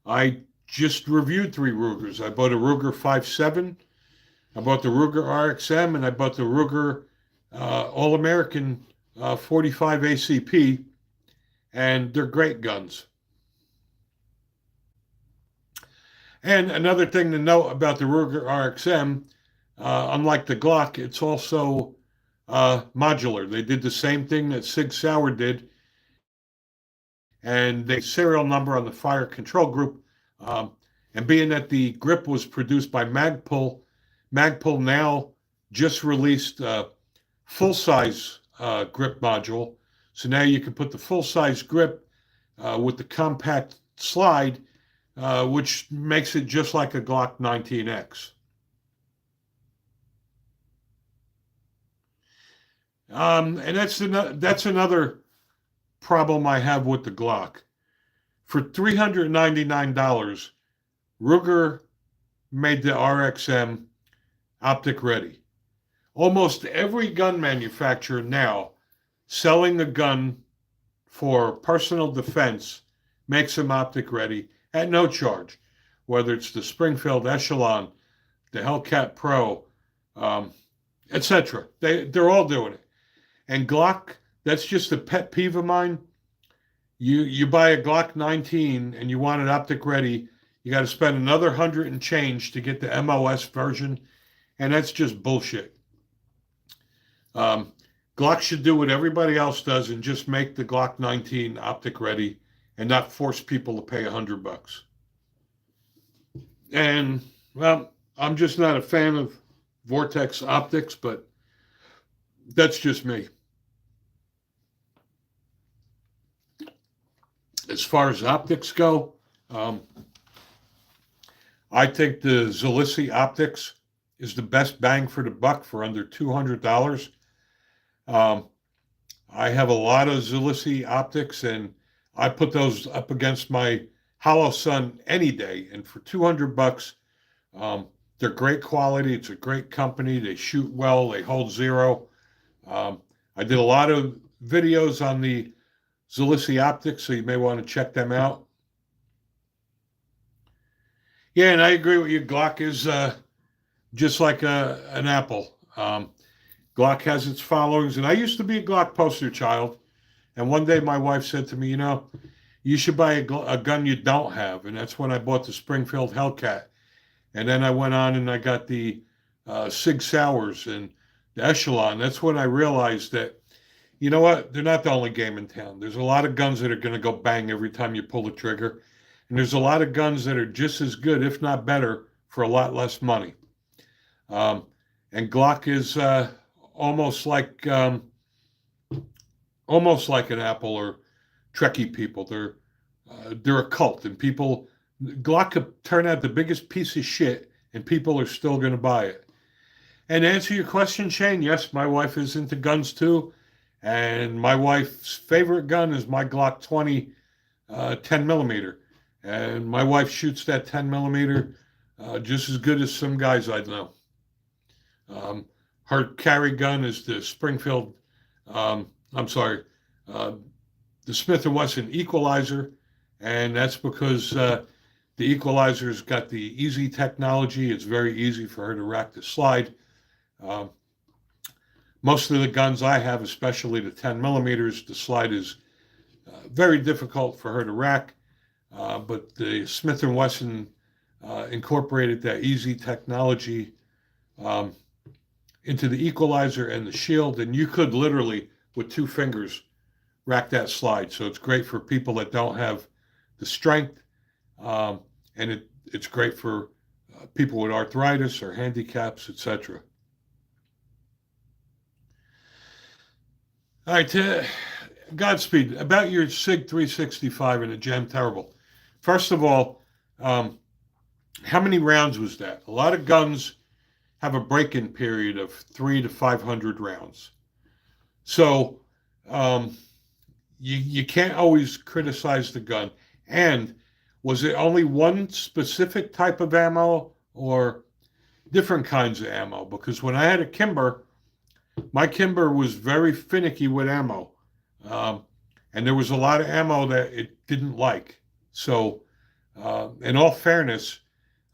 I just reviewed 3 Rugers. I bought a Ruger 5.7, I bought the Ruger RXM, and I bought the Ruger All-American 45 ACP, and they're great guns. And another thing to note about the Ruger RXM, unlike the Glock, it's also modular. They did the same thing that Sig Sauer did, and the serial number on the fire control group. And being that the grip was produced by Magpul, Magpul now just released a full-size grip module. So now you can put the full-size grip with the compact slide, which makes it just like a Glock 19X. And that's another problem I have with the Glock. For $399, Ruger made the RXM optic ready. Almost every gun manufacturer now selling a gun for personal defense makes them optic ready at no charge, whether it's the Springfield Echelon, the Hellcat Pro, etc. They're all doing it. And Glock, that's just a pet peeve of mine. You buy a Glock 19 and you want it optic ready, you got to spend another 100 and change to get the MOS version, and that's just bullshit. Glock should do what everybody else does and just make the Glock 19 optic ready and not force people to pay $100. And, well, I'm just not a fan of Vortex optics, but that's just me. As far as optics go, I think the Zalissi optics is the best bang for the buck for under $200. I have a lot of Zalissi optics, and I put those up against my Holosun any day. And for $200, they're great quality. It's a great company. They shoot well. They hold zero. I did a lot of videos on the Zalissi optics, so you may want to check them out. Yeah, and I agree with you. Glock is just like an Apple. Glock has its followings, and I used to be a Glock poster child. And one day my wife said to me, you know, you should buy a gun you don't have. And that's when I bought the Springfield Hellcat. And then I went on and I got the Sig Sauers and the Echelon. That's when I realized that, you know what, they're not the only game in town. There's a lot of guns that are going to go bang every time you pull the trigger. And there's a lot of guns that are just as good, if not better, for a lot less money. And Glock is almost like an Apple or Trekkie people. They're a cult, and people. Glock could turn out the biggest piece of shit, and people are still going to buy it. And to answer your question, Shane, yes, my wife is into guns too, and my wife's favorite gun is my Glock 20 10 millimeter. And my wife shoots that 10 millimeter just as good as some guys I know. Her carry gun is the Springfield, the Smith & Wesson Equalizer, and that's because the Equalizer's got the easy technology. It's very easy for her to rack the slide. Most of the guns I have, especially the 10 millimeters, the slide is very difficult for her to rack. But the Smith & Wesson incorporated that easy technology into the Equalizer and the shield, and you could literally, with 2 fingers, rack that slide. So it's great for people that don't have the strength, and it's great for people with arthritis or handicaps, etc. All right, Godspeed. About your SIG 365 and the Jam Terrible. First of all, how many rounds was that? A lot of guns have a break-in period of 300 to 500 rounds. So you can't always criticize the gun. And was it only one specific type of ammo or different kinds of ammo? Because when I had a Kimber, my Kimber was very finicky with ammo. Um, and there was a lot of ammo that it didn't like. So, in all fairness,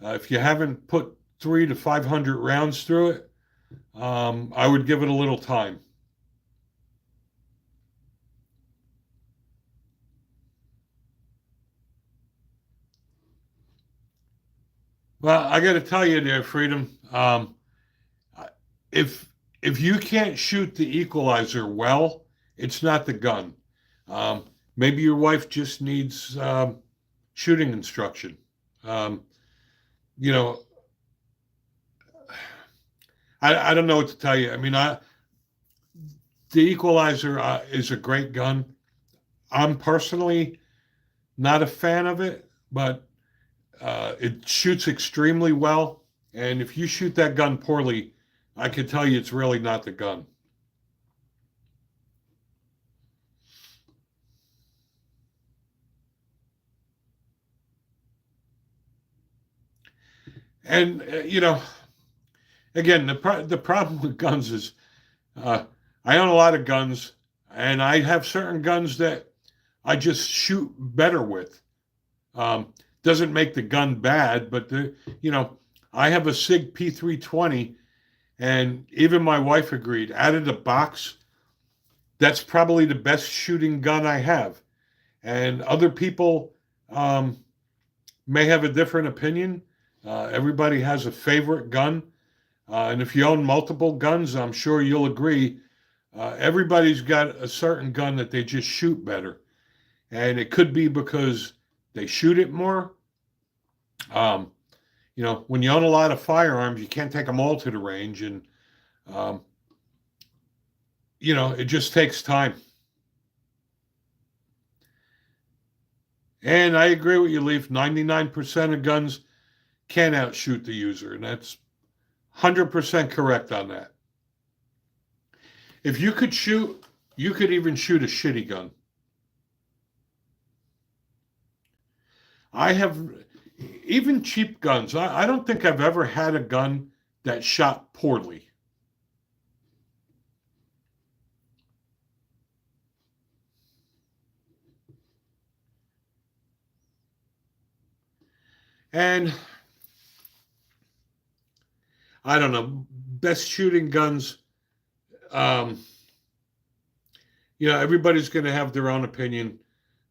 if you haven't put 300 to 500 rounds through it, I would give it a little time. Well, I got to tell you there, Freedom. If you can't shoot the equalizer well, it's not the gun. Maybe your wife just needs shooting instruction. Um, you know, I don't know what to tell you. I mean, the equalizer is a great gun. I'm personally not a fan of it, but it shoots extremely well. And if you shoot that gun poorly, I can tell you it's really not the gun. And again, the problem with guns is uh, I own a lot of guns, and I have certain guns that I just shoot better with. Doesn't make the gun bad, but I have a Sig P320, and even my wife agreed. Out of the box, that's probably the best shooting gun I have. And other people may have a different opinion. Everybody has a favorite gun. And if you own multiple guns, I'm sure you'll agree. Everybody's got a certain gun that they just shoot better. And it could be because they shoot it more. When you own a lot of firearms, you can't take them all to the range. And, it just takes time. And I agree with you, Leaf. 99% of guns can outshoot the user. And that's 100% correct on that. If you could shoot, you could even shoot a shitty gun. I have, even cheap guns, I don't think I've ever had a gun that shot poorly. And I don't know, best shooting guns. Everybody's going to have their own opinion.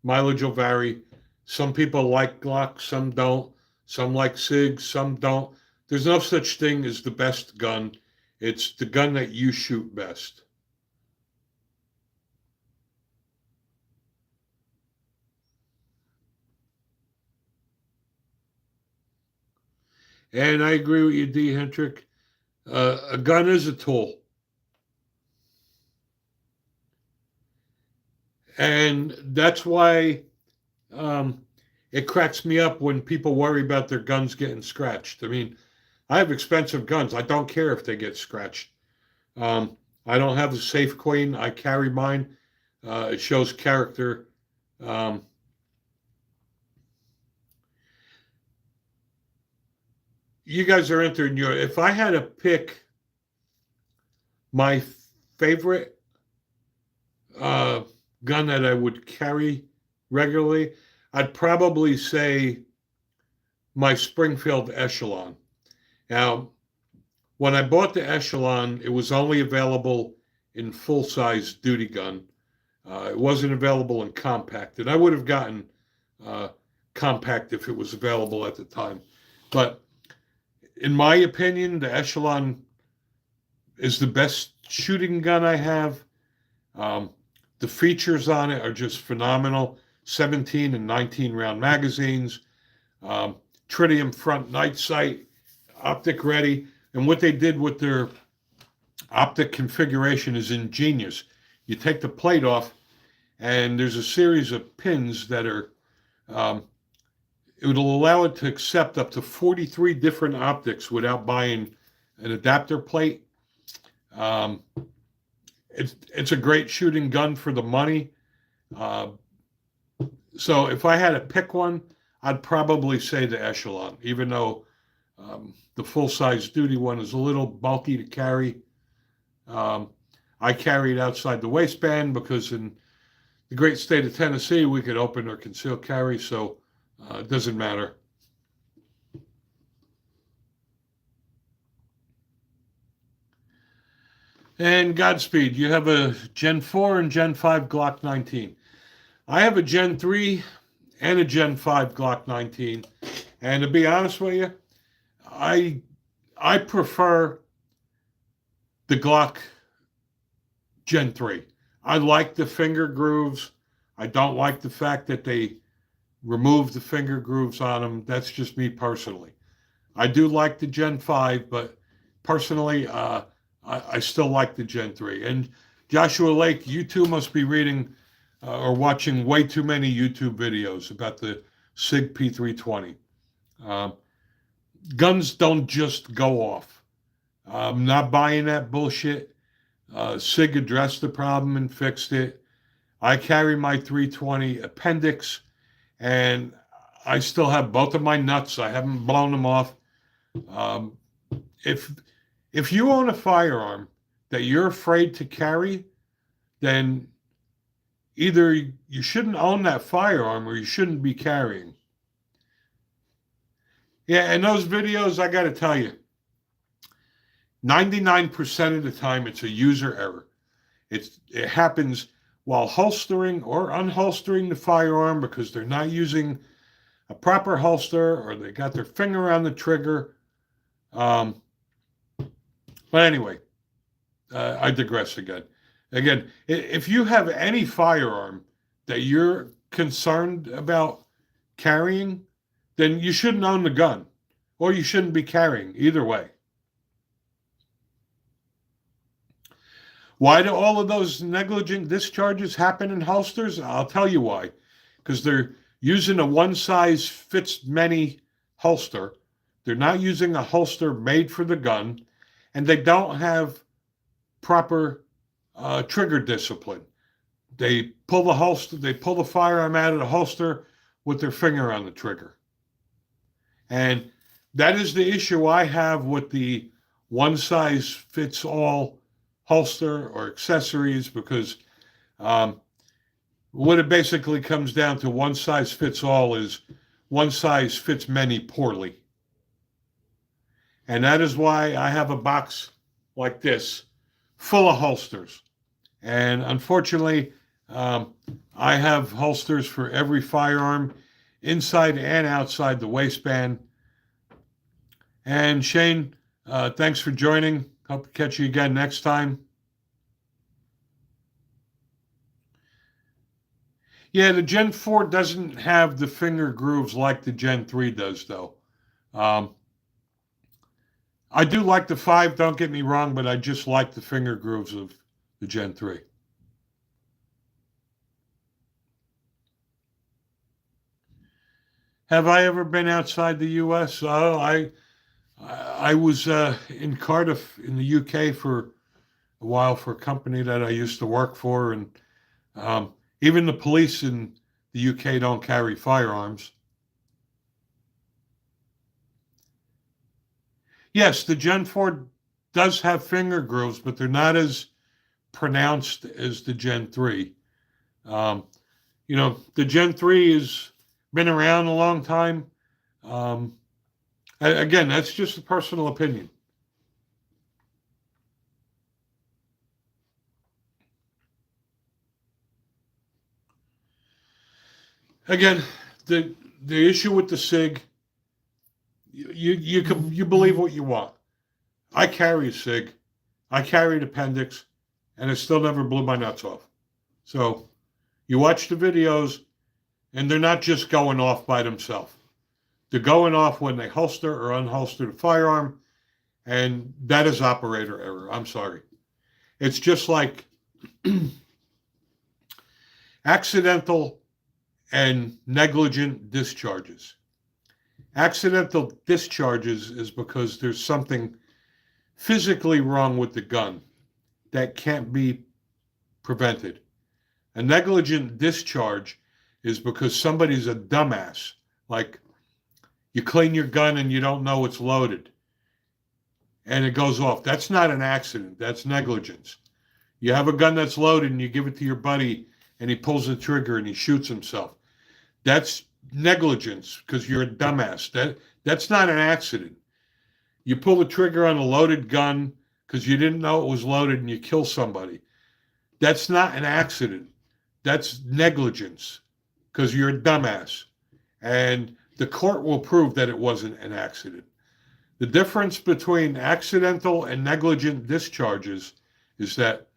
Mileage will vary. Some people like Glock, some don't. Some like SIG, some don't. There's no such thing as the best gun. It's the gun that you shoot best. And I agree with you, D. Hendrick. A gun is a tool. And that's why it cracks me up when people worry about their guns getting scratched. I mean, I have expensive guns. I don't care if they get scratched. I don't have the Safe Queen. I carry mine. It shows character. You guys are entering your. If I had to pick my favorite gun that I would carry regularly, I'd probably say my Springfield Echelon. Now, when I bought the Echelon, it was only available in full-size duty gun. It wasn't available in compact, and I would have gotten compact if it was available at the time. But in my opinion, the Echelon is the best shooting gun I have. The features on it are just phenomenal. 17 and 19 round magazines, tritium front night sight, optic ready. And what they did with their optic configuration is ingenious. You take the plate off, and there's a series of pins that are, it would allow it to accept up to 43 different optics without buying an adapter plate. It's a great shooting gun for the money. So if I had to pick one, I'd probably say the Echelon, even though the full-size duty one is a little bulky to carry. I carry it outside the waistband because in the great state of Tennessee, we could open or conceal carry, so it doesn't matter. And Godspeed, you have a Gen 4 and Gen 5 Glock 19. I have a Gen 3 and a Gen 5 Glock 19. And to be honest with you, I prefer the Glock Gen 3. I like the finger grooves. I don't like the fact that they remove the finger grooves on them. That's just me personally. I do like the Gen 5, but personally, I still like the Gen 3. And Joshua Lake, you too must be reading or watching way too many YouTube videos about the SIG P320. Guns don't just go off. I'm not buying that bullshit. SIG addressed the problem and fixed it. I carry my 320 appendix, and I still have both of my nuts. I haven't blown them off. If you own a firearm that you're afraid to carry, then either you shouldn't own that firearm or you shouldn't be carrying. Yeah, and those videos, I got to tell you, 99% of the time it's a user error. It happens while holstering or unholstering the firearm because they're not using a proper holster or they got their finger on the trigger. But anyway, I digress again. Again, if you have any firearm that you're concerned about carrying, then you shouldn't own the gun or you shouldn't be carrying, either way. Why do all of those negligent discharges happen in holsters? I'll tell you why. Because they're using a one-size-fits-many holster. They're not using a holster made for the gun, and they don't have proper trigger discipline. They pull the firearm out of the holster with their finger on the trigger. And that is the issue I have with the one-size-fits-all holster or accessories, because what it basically comes down to, one size fits all, is one size fits many poorly. And that is why I have a box like this full of holsters. And unfortunately, I have holsters for every firearm, inside and outside the waistband. And Shane, thanks for joining. Hope to catch you again next time. Yeah, the Gen 4 doesn't have the finger grooves like the Gen 3 does, though. I do like the 5, don't get me wrong, but I just like the finger grooves of the Gen 3. Have I ever been outside the U.S.? I was in Cardiff in the UK for a while for a company that I used to work for, and even the police in the UK don't carry firearms. Yes, the Gen 4 does have finger grooves, but they're not as pronounced as the Gen 3. The Gen 3 has been around a long time. Again, that's just a personal opinion. Again, the issue with the SIG, you believe what you want. I carry a SIG, I carried appendix, and it still never blew my nuts off. So you watch the videos, and they're not just going off by themselves. They're going off when they holster or unholster the firearm, and that is operator error. I'm sorry. It's just like accidental and negligent discharges. Accidental discharges is because there's something physically wrong with the gun that can't be prevented. A negligent discharge is because somebody's a dumbass. Like, you clean your gun and you don't know it's loaded and it goes off. That's not an accident. That's negligence. You have a gun that's loaded and you give it to your buddy and he pulls the trigger and he shoots himself. That's negligence because you're a dumbass. That's not an accident. You pull the trigger on a loaded gun because you didn't know it was loaded and you kill somebody. That's not an accident. That's negligence because you're a dumbass. And the court will prove that it wasn't an accident. The difference between accidental and negligent discharges is that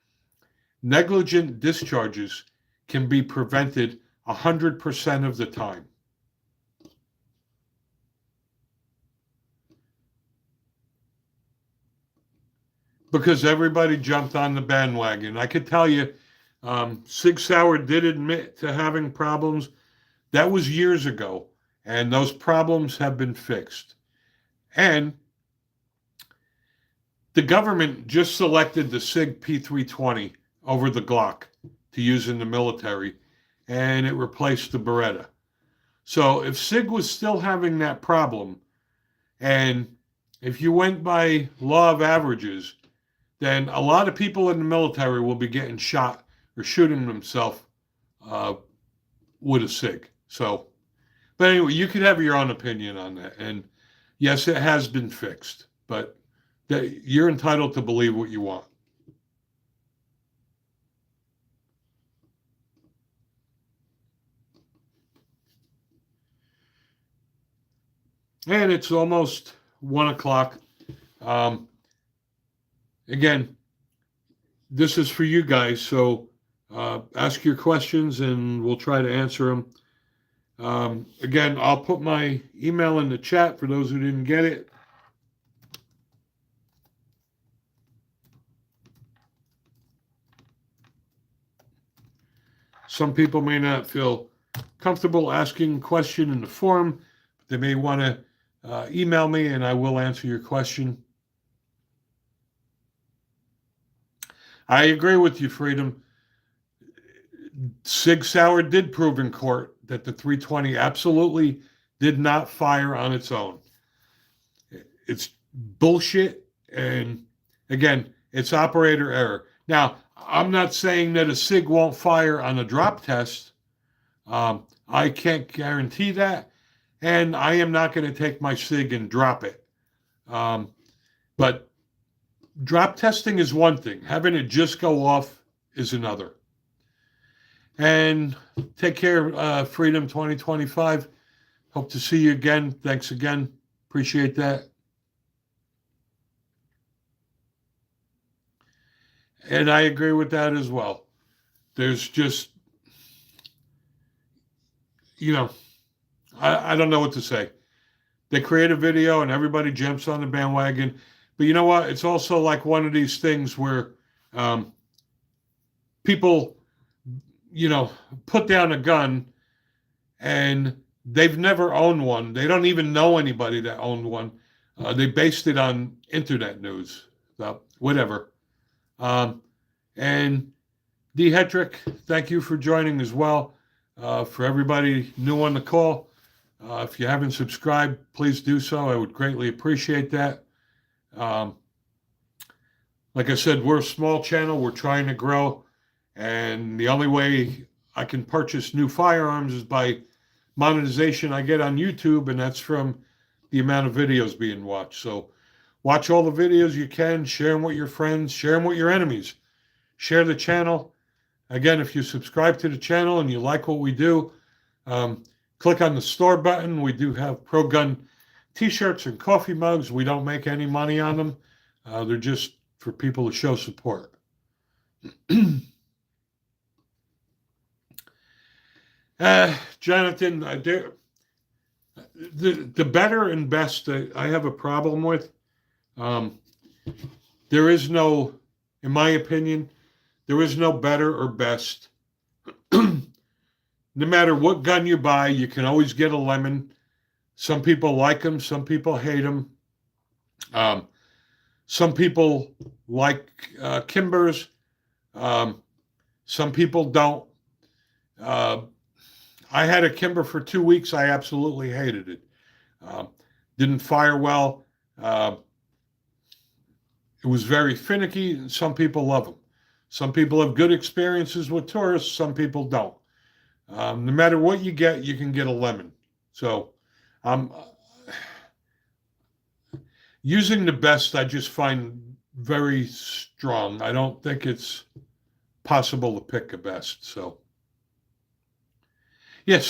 negligent discharges can be prevented 100% of the time. Because everybody jumped on the bandwagon. I could tell you, Sig Sauer did admit to having problems. That was years ago, and those problems have been fixed. And the government just selected the SIG P320 over the Glock to use in the military, and it replaced the Beretta. So if SIG was still having that problem, and if you went by law of averages, then a lot of people in the military will be getting shot or shooting themselves with a SIG. So, but anyway, you could have your own opinion on that. And yes, it has been fixed, but you're entitled to believe what you want. And it's almost 1 o'clock. Again, this is for you guys, so ask your questions and we'll try to answer them. Again, I'll put my email in the chat for those who didn't get it. Some people may not feel comfortable asking a question in the forum. They may want to email me and I will answer your question. I agree with you, Freedom. Sig Sauer did prove in court that the 320 absolutely did not fire on its own. It's bullshit. And again, it's operator error. Now, I'm not saying that a SIG won't fire on a drop test. I can't guarantee that. And I am not going to take my SIG and drop it. But drop testing is one thing. Having it just go off is another. And take care, Freedom 2025. Hope to see you again. Thanks again. Appreciate that. And I agree with that as well. There's just, I don't know what to say. They create a video and everybody jumps on the bandwagon. But you know what? It's also like one of these things where people, put down a gun and they've never owned one. They don't even know anybody that owned one. They based it on internet news, so whatever. And D. Hetrick, thank you for joining as well. For everybody new on the call, if you haven't subscribed, please do so. I would greatly appreciate that. Like I said, we're a small channel. We're trying to grow. And the only way I can purchase new firearms is by monetization I get on YouTube, and that's from the amount of videos being watched. So watch all the videos you can, share them with your friends, share them with your enemies. Share the channel. Again, if you subscribe to the channel and you like what we do, click on the store button. We do have Pro Gun t-shirts and coffee mugs. We don't make any money on them. They're just for people to show support. Jonathan, the better and best I have a problem with. There is no, in my opinion, there is no better or best. No matter what gun you buy, you can always get a lemon. Some people like them, some people hate them. Some people like Kimbers. Some people don't. I had a Kimber for 2 weeks. I absolutely hated it. Didn't fire well. It was very finicky, and some people love them. Some people have good experiences with tourists. Some people don't. No matter what you get, you can get a lemon. So um, using the best, I just find very strong. I don't think it's possible to pick a best. So yeah,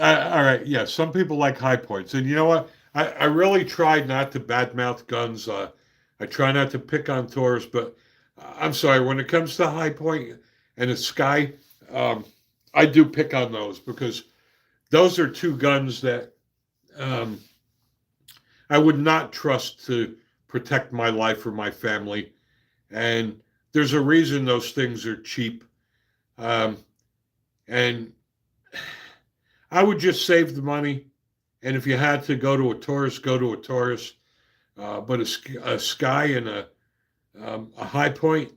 all right, yeah, some people like high points, and you know what? I really tried not to badmouth guns. I try not to pick on tours, but I'm sorry, when it comes to high point and a sky, um, I do pick on those because those are two guns that um, I would not trust to protect my life or my family. And there's a reason those things are cheap. Um, and I would just save the money. And if you had to go to a tourist, go to a tourist. But a sky and a high point,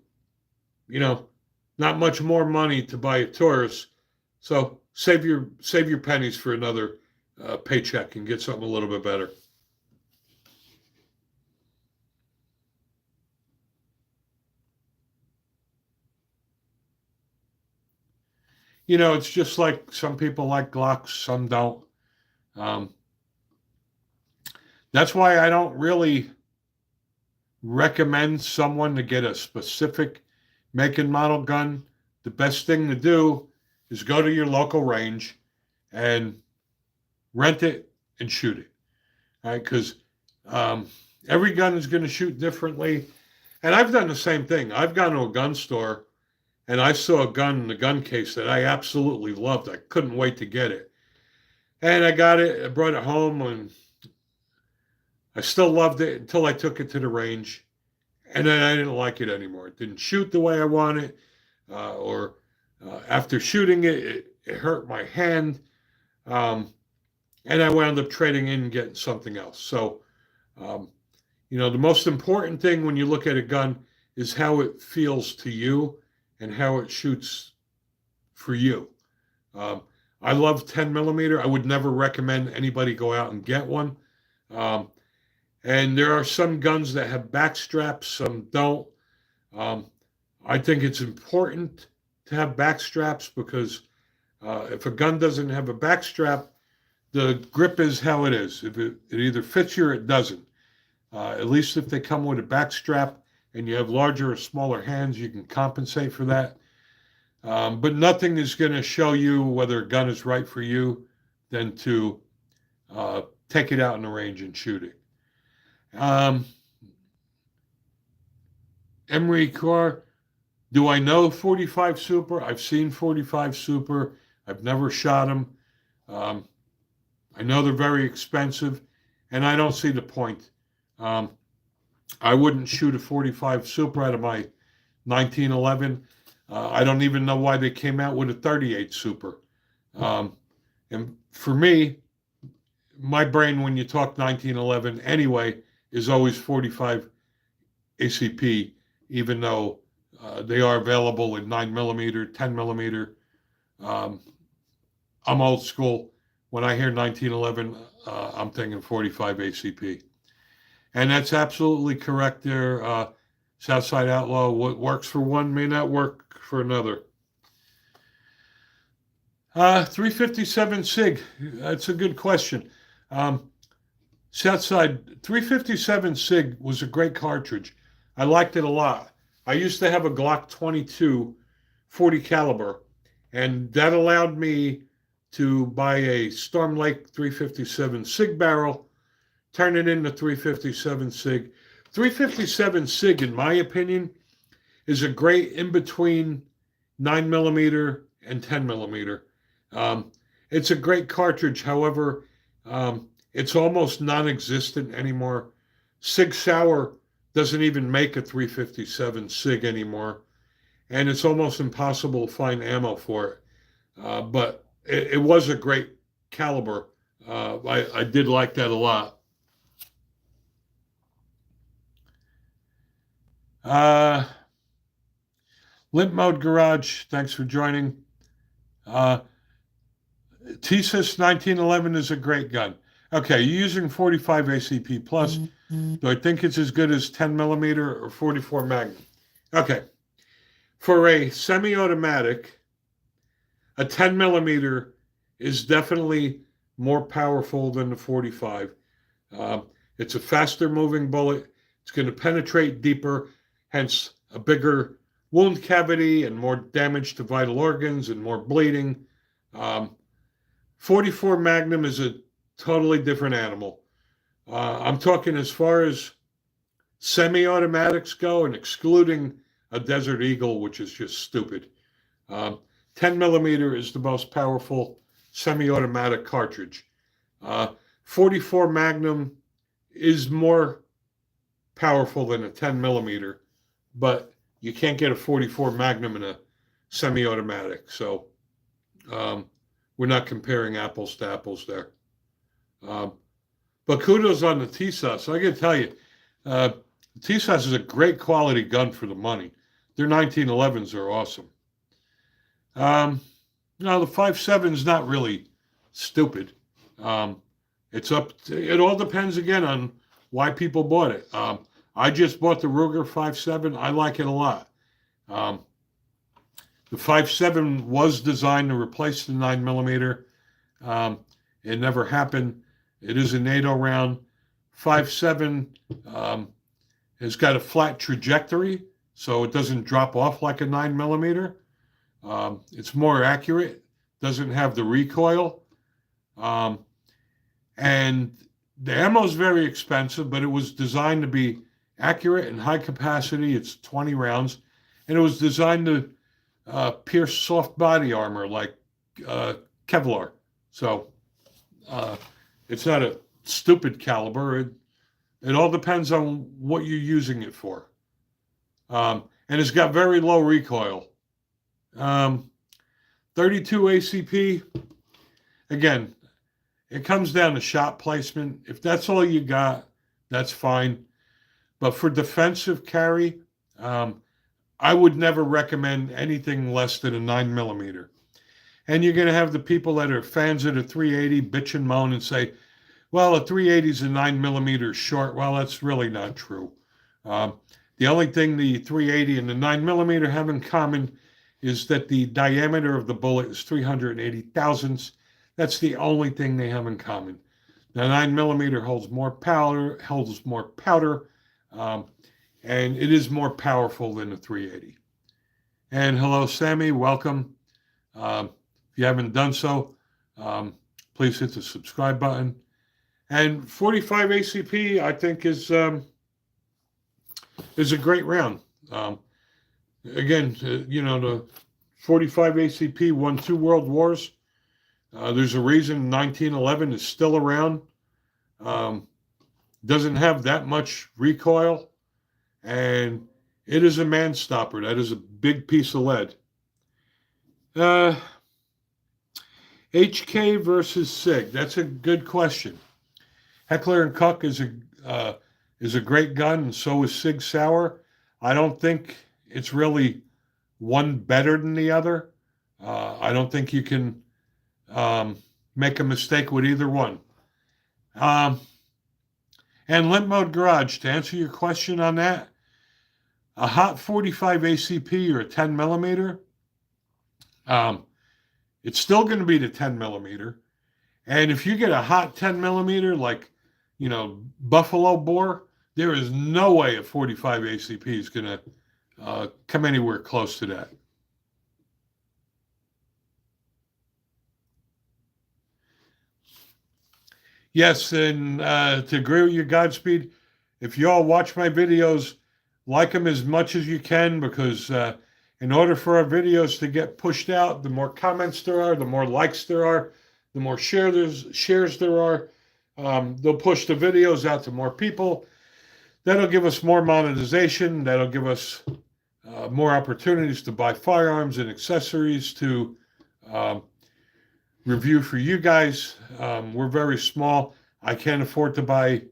you know, not much more money to buy a tourist. So save your pennies for another paycheck and get something a little bit better. You know, it's just like some people like Glocks, some don't. Um, that's why I don't really recommend someone to get a specific make and model gun. The best thing to do is go to your local range and rent it and shoot it. All right, because every gun is going to shoot differently. And I've done the same thing. I've gone to a gun store and I saw a gun in the gun case that I absolutely loved. I couldn't wait to get it. And I got it, I brought it home, and I still loved it until I took it to the range. And then I didn't like it anymore. It didn't shoot the way I wanted, or after shooting it, it hurt my hand. Um, and I wound up trading in and getting something else. So, um, you know, the most important thing when you look at a gun is how it feels to you and how it shoots for you. Um, I love 10 millimeter. I would never recommend anybody go out and get one. Um, and there are some guns that have back straps, some don't. Um, I think it's important to have back straps because if a gun doesn't have a back strap, the grip is how it is. If it either fits you or it doesn't. At least if they come with a back strap and you have larger or smaller hands, you can compensate for that. But nothing is going to show you whether a gun is right for you than to take it out in the range and shoot it. Emery Carr, do I know 45 Super? I've seen 45 Super. I've never shot them. I know they're very expensive, and I don't see the point. I wouldn't shoot a 45 Super out of my 1911. I don't even know why they came out with a 38 Super. And for me, my brain, when you talk 1911 anyway, is always 45 ACP, even though they are available in 9 millimeter, 10 millimeter. I'm old school. When I hear 1911, I'm thinking 45 ACP. And that's absolutely correct there. Southside Outlaw, what works for one may not work for another. 357 SIG, that's a good question. Southside, 357 SIG was a great cartridge. I liked it a lot. I used to have a Glock 22 40 caliber, and that allowed me to buy a Storm Lake 357 SIG barrel, turn it into 357 SIG. 357 SIG, in my opinion, is a great in between 9 millimeter and 10 millimeter. It's a great cartridge. However, it's almost non-existent anymore. Sig Sauer doesn't even make a 357 SIG anymore, and it's almost impossible to find ammo for it. But it was a great caliber. I did like that a lot. Limp Mode Garage, thanks for joining. TSIS 1911 is a great gun. Okay, you're using 45 ACP plus. Do I think it's as good as 10 millimeter or 44 Magnum? Okay, For a semi-automatic, a 10 millimeter is definitely more powerful than the 45. It's a faster moving bullet. It's going to penetrate deeper, hence a bigger wound cavity and more damage to vital organs and more bleeding. 44 Magnum is a totally different animal. I'm talking as far as semi-automatics go and excluding a Desert Eagle, which is just stupid. 10 millimeter is the most powerful semi-automatic cartridge. 44 Magnum is more powerful than a 10 millimeter, but you can't get a 44 Magnum in a semi-automatic. So we're not comparing apples to apples there. But kudos on the TSUS. I can tell you, the TSUS is a great quality gun for the money. Their 1911s are awesome. No, the 5.7 is not really stupid. It all depends again on why people bought it. I just bought the Ruger 5.7. I like it a lot. The 5.7 was designed to replace the 9 millimeter. It never happened. It is a NATO round. 5.7 has got a flat trajectory, so it doesn't drop off like a 9 millimeter. It's more accurate, doesn't have the recoil. And the ammo is very expensive, but it was designed to be accurate and high capacity. It's 20 rounds. And it was designed to pierce soft body armor like Kevlar. So it's not a stupid caliber. It all depends on what you're using it for. And it's got very low recoil. 32 ACP, again, it comes down to shot placement. If that's all you got, that's fine. But for defensive carry, I would never recommend anything less than a 9 millimeter. And you're going to have the people that are fans of the 380 bitch and moan and say, well, a 380 is a 9 millimeter short. Well, that's really not true. The only thing the 380 and the 9 millimeter have in common is that the diameter of the bullet is 380 thousandths. That's the only thing they have in common. The 9 millimeter holds more powder, and it is more powerful than the 380. And hello, Sammy, welcome. If you haven't done so, please hit the subscribe button. And 45 ACP, I think, is a great round. Again, the 45 ACP won 2 world wars. There's a reason 1911 is still around. Doesn't have that much recoil, and it is a man stopper. That is a big piece of lead. HK versus SIG. That's a good question. Heckler & Koch is a great gun, and so is Sig Sauer. I don't think it's really one better than the other. I don't think you can make a mistake with either one. And Limp Mode Garage, to answer your question on that, a hot 45 ACP or a 10 millimeter, it's still going to be the 10 millimeter. And if you get a hot 10 millimeter, like, Buffalo Bore, there is no way a 45 ACP is going to come anywhere close to that. Yes, and to agree with you, Godspeed, if you all watch my videos, like them as much as you can, because in order for our videos to get pushed out, the more comments there are, the more likes there are, the more shares there are. They'll push the videos out to more people. That'll give us more monetization. That'll give us more opportunities to buy firearms and accessories to review for you guys. We're very small. I can't afford to buy,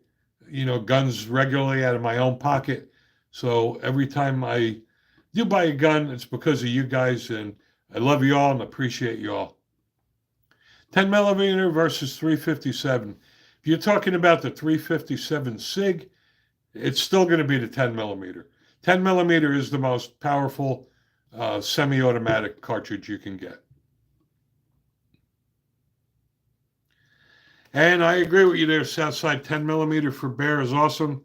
guns regularly out of my own pocket. So every time I do buy a gun, it's because of you guys, and I love you all and appreciate you all. 10 millimeter versus 357. If you're talking about the 357 SIG, it's still going to be the 10 millimeter. 10 millimeter is the most powerful semi-automatic cartridge you can get. And I agree with you there, Southside. 10 millimeter for bear is awesome.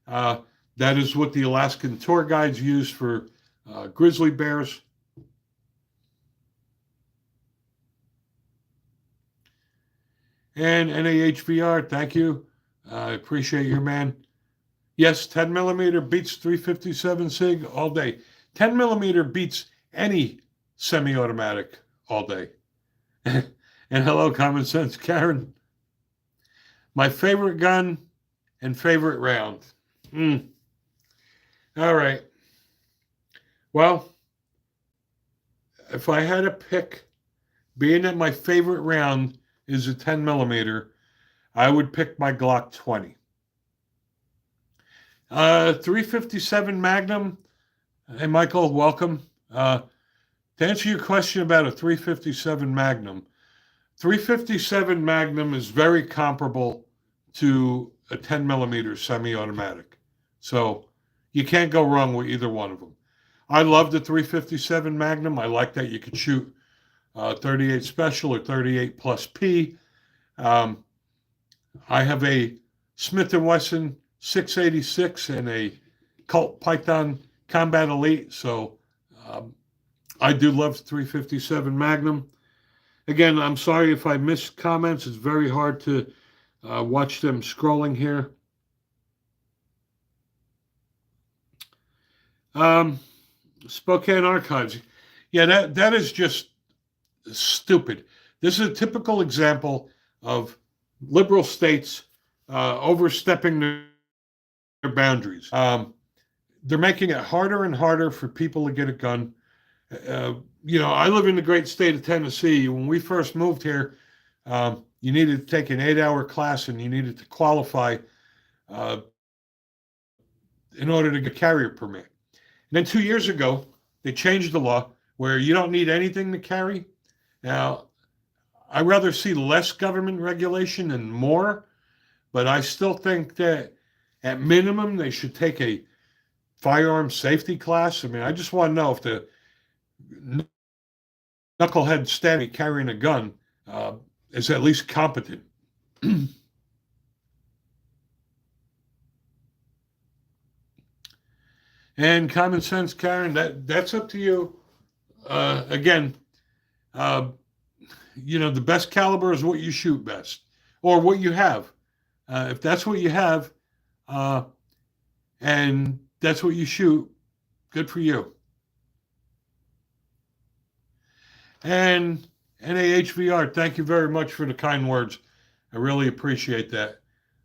That is what the Alaskan tour guides use for grizzly bears. And NAHVR, thank you. I appreciate your man. Yes, 10 millimeter beats 357 SIG all day. 10 millimeter beats any semi-automatic all day. And hello, Common Sense Karen. My favorite gun and favorite round. All right. Well, if I had to pick, being that my favorite round is a 10 millimeter, I would pick my Glock 20. 357 Magnum. Hey, Michael, welcome. To answer your question about a 357 Magnum, 357 Magnum is very comparable to a 10 millimeter semi-automatic. So you can't go wrong with either one of them. I love the 357 Magnum. I like that you could shoot 38 Special or 38 plus P. I have a Smith & Wesson 686 and a Colt Python Combat Elite. So I do love 357 Magnum. Again, I'm sorry if I missed comments. It's very hard to watch them scrolling here. Spokane Archives. Yeah, that is just stupid. This is a typical example of liberal states overstepping their boundaries. They're making it harder and harder for people to get a gun. I live in the great state of Tennessee. When we first moved here, you needed to take an 8-hour class and you needed to qualify in order to get a carrier permit. And then 2 years ago, they changed the law where you don't need anything to carry. Now, I'd rather see less government regulation and more, but I still think that at minimum, they should take a firearm safety class. I mean, I just want to know if the knucklehead standing carrying a gun is at least competent. And Common Sense, Karen, that's up to you. Again, the best caliber is what you shoot best, or what you have. If that's what you have, and that's what you shoot, good for you. And NAHVR, thank you very much for the kind words. I really appreciate that.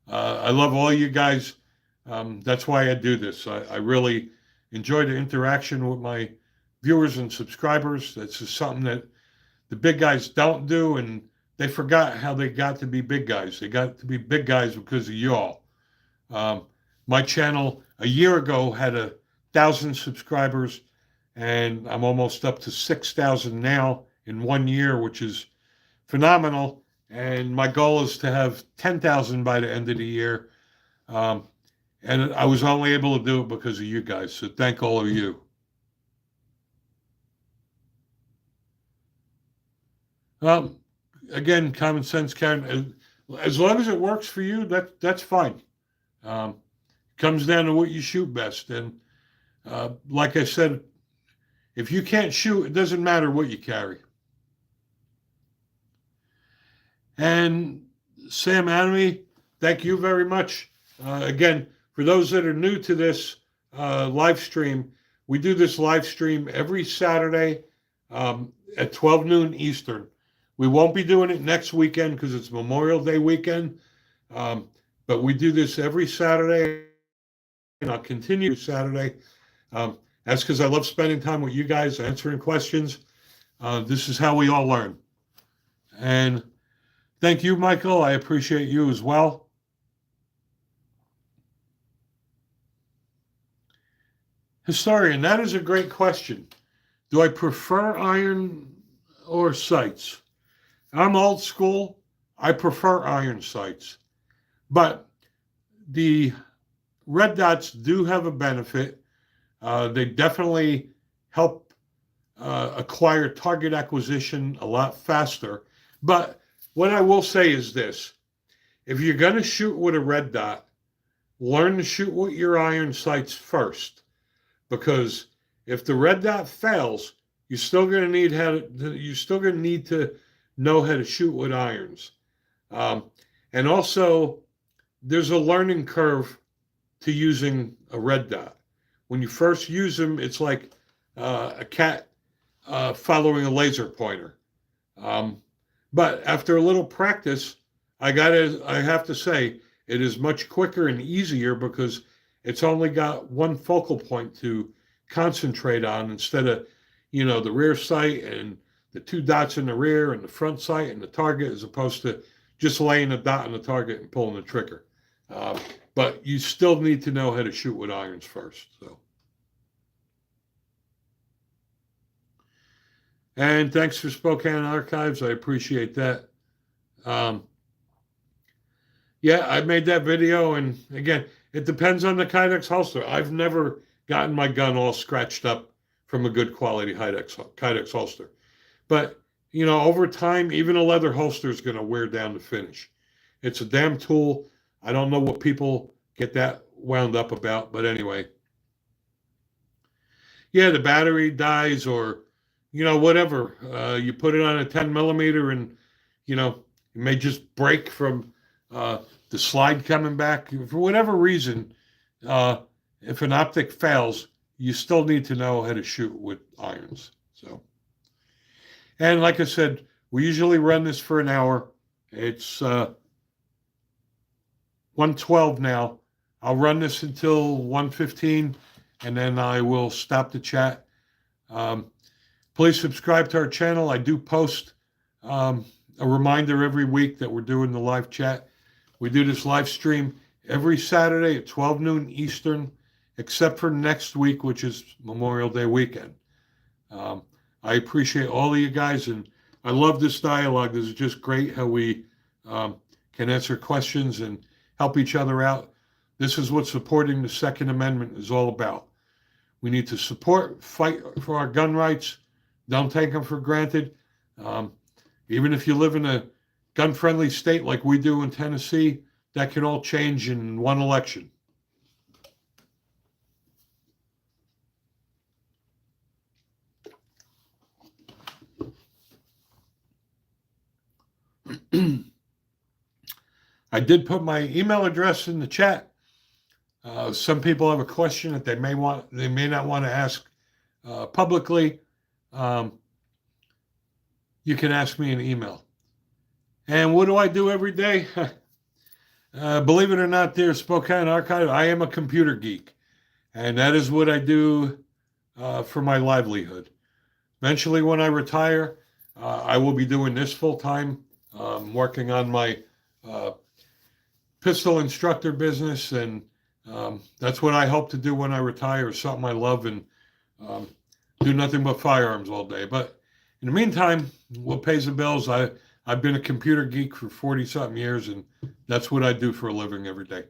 I love all you guys. That's why I do this. I really enjoy the interaction with my viewers and subscribers. That's just something that the big guys don't do, and they forgot how they got to be big guys. They got to be big guys because of y'all. My channel a year ago had 1,000 subscribers, and I'm almost up to 6,000 now in 1 year, which is phenomenal. And my goal is to have 10,000 by the end of the year. And I was only able to do it because of you guys. So thank all of you. Again, Common Sense, Karen, as long as it works for you, that's fine. Comes down to what you shoot best. And like I said, if you can't shoot, it doesn't matter what you carry. And Sam Anime, thank you very much. Again, for those that are new to this live stream, we do this live stream every Saturday at 12 noon Eastern. We won't be doing it next weekend because it's Memorial Day weekend, but we do this every Saturday, and I'll continue Saturday. That's because I love spending time with you guys, answering questions. This is how we all learn. And thank you, Michael. I appreciate you as well. Historian, that is a great question. Do I prefer iron or sights? I'm old school. I prefer iron sights. But the red dots do have a benefit. They definitely help acquire target acquisition a lot faster. But what I will say is this: if you're going to shoot with a red dot, learn to shoot with your iron sights first, because if the red dot fails, you're still going to need to know how to shoot with irons. And also, there's a learning curve to using a red dot. When you first use them, it's like a cat following a laser pointer. But after a little practice, I have to say, it is much quicker and easier because it's only got one focal point to concentrate on instead of, the rear sight and the two dots in the rear and the front sight and the target, as opposed to just laying a dot on the target and pulling the trigger. But you still need to know how to shoot with irons first. So. And thanks for Spokane Archives. I appreciate that. Yeah, I made that video, and again, it depends on the Kydex holster. I've never gotten my gun all scratched up from a good quality Kydex holster. But, over time, even a leather holster is going to wear down the finish. It's a damn tool. I don't know what people get that wound up about, but anyway. Yeah, the battery dies, or, whatever. You put it on a 10 millimeter and, it may just break from the slide coming back. For whatever reason, if an optic fails, you still need to know how to shoot with irons. So, and like I said, we usually run this for an hour. It's 1:12 now. I'll run this until 1:15, and then I will stop the chat. Please subscribe to our channel. I do post a reminder every week that we're doing the live chat. We do this live stream every Saturday at 12 noon Eastern, except for next week, which is Memorial Day weekend. I appreciate all of you guys, and I love this dialogue. This is just great how we can answer questions and help each other out. This is what supporting the Second Amendment is all about. We need to fight for our gun rights. Don't take them for granted. Even if you live in a gun-friendly state like we do in Tennessee, that can all change in one election. I did put my email address in the chat. Some people have a question that they may not want to ask publicly. You can ask me an email. And what do I do every day? Believe it or not, dear Spokane Archive, I am a computer geek, and that is what I do for my livelihood. Eventually, when I retire, I will be doing this full time, working on my pistol instructor business, and that's what I hope to do when I retire, something I love, and do nothing but firearms all day. But in the meantime, what pays the bills? I've been a computer geek for 40-something years, and that's what I do for a living every day.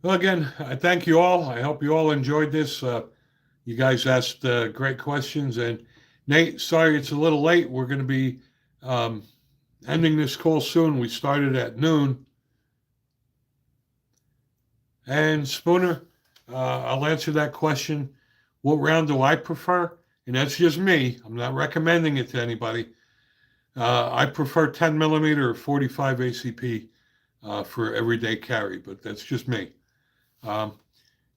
Well, again, I thank you all. I hope you all enjoyed this. You guys asked great questions. And Nate, sorry it's a little late. We're going to be ending this call soon. We started at noon. And Spooner, I'll answer that question. What round do I prefer? And that's just me. I'm not recommending it to anybody. I prefer 10 millimeter or 45 ACP for everyday carry, but that's just me.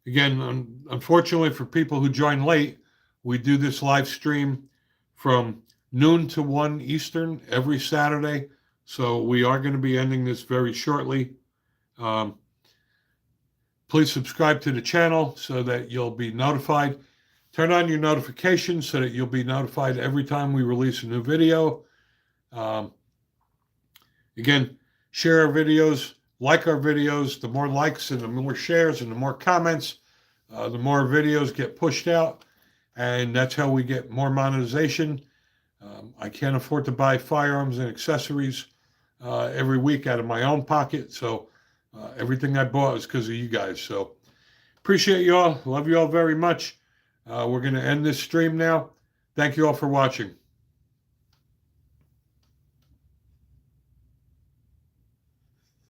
Again, unfortunately for people who join late, we do this live stream from noon to 1 Eastern every Saturday. So we are going to be ending this very shortly. Please subscribe to the channel so that you'll be notified. Turn on your notifications so that you'll be notified every time we release a new video. Again, share our videos, like our videos. The more likes and the more shares and the more comments, the more videos get pushed out. And that's how we get more monetization. I can't afford to buy firearms and accessories every week out of my own pocket. So everything I bought was because of you guys. So appreciate you all. Love you all very much. We're going to end this stream now. Thank you all for watching.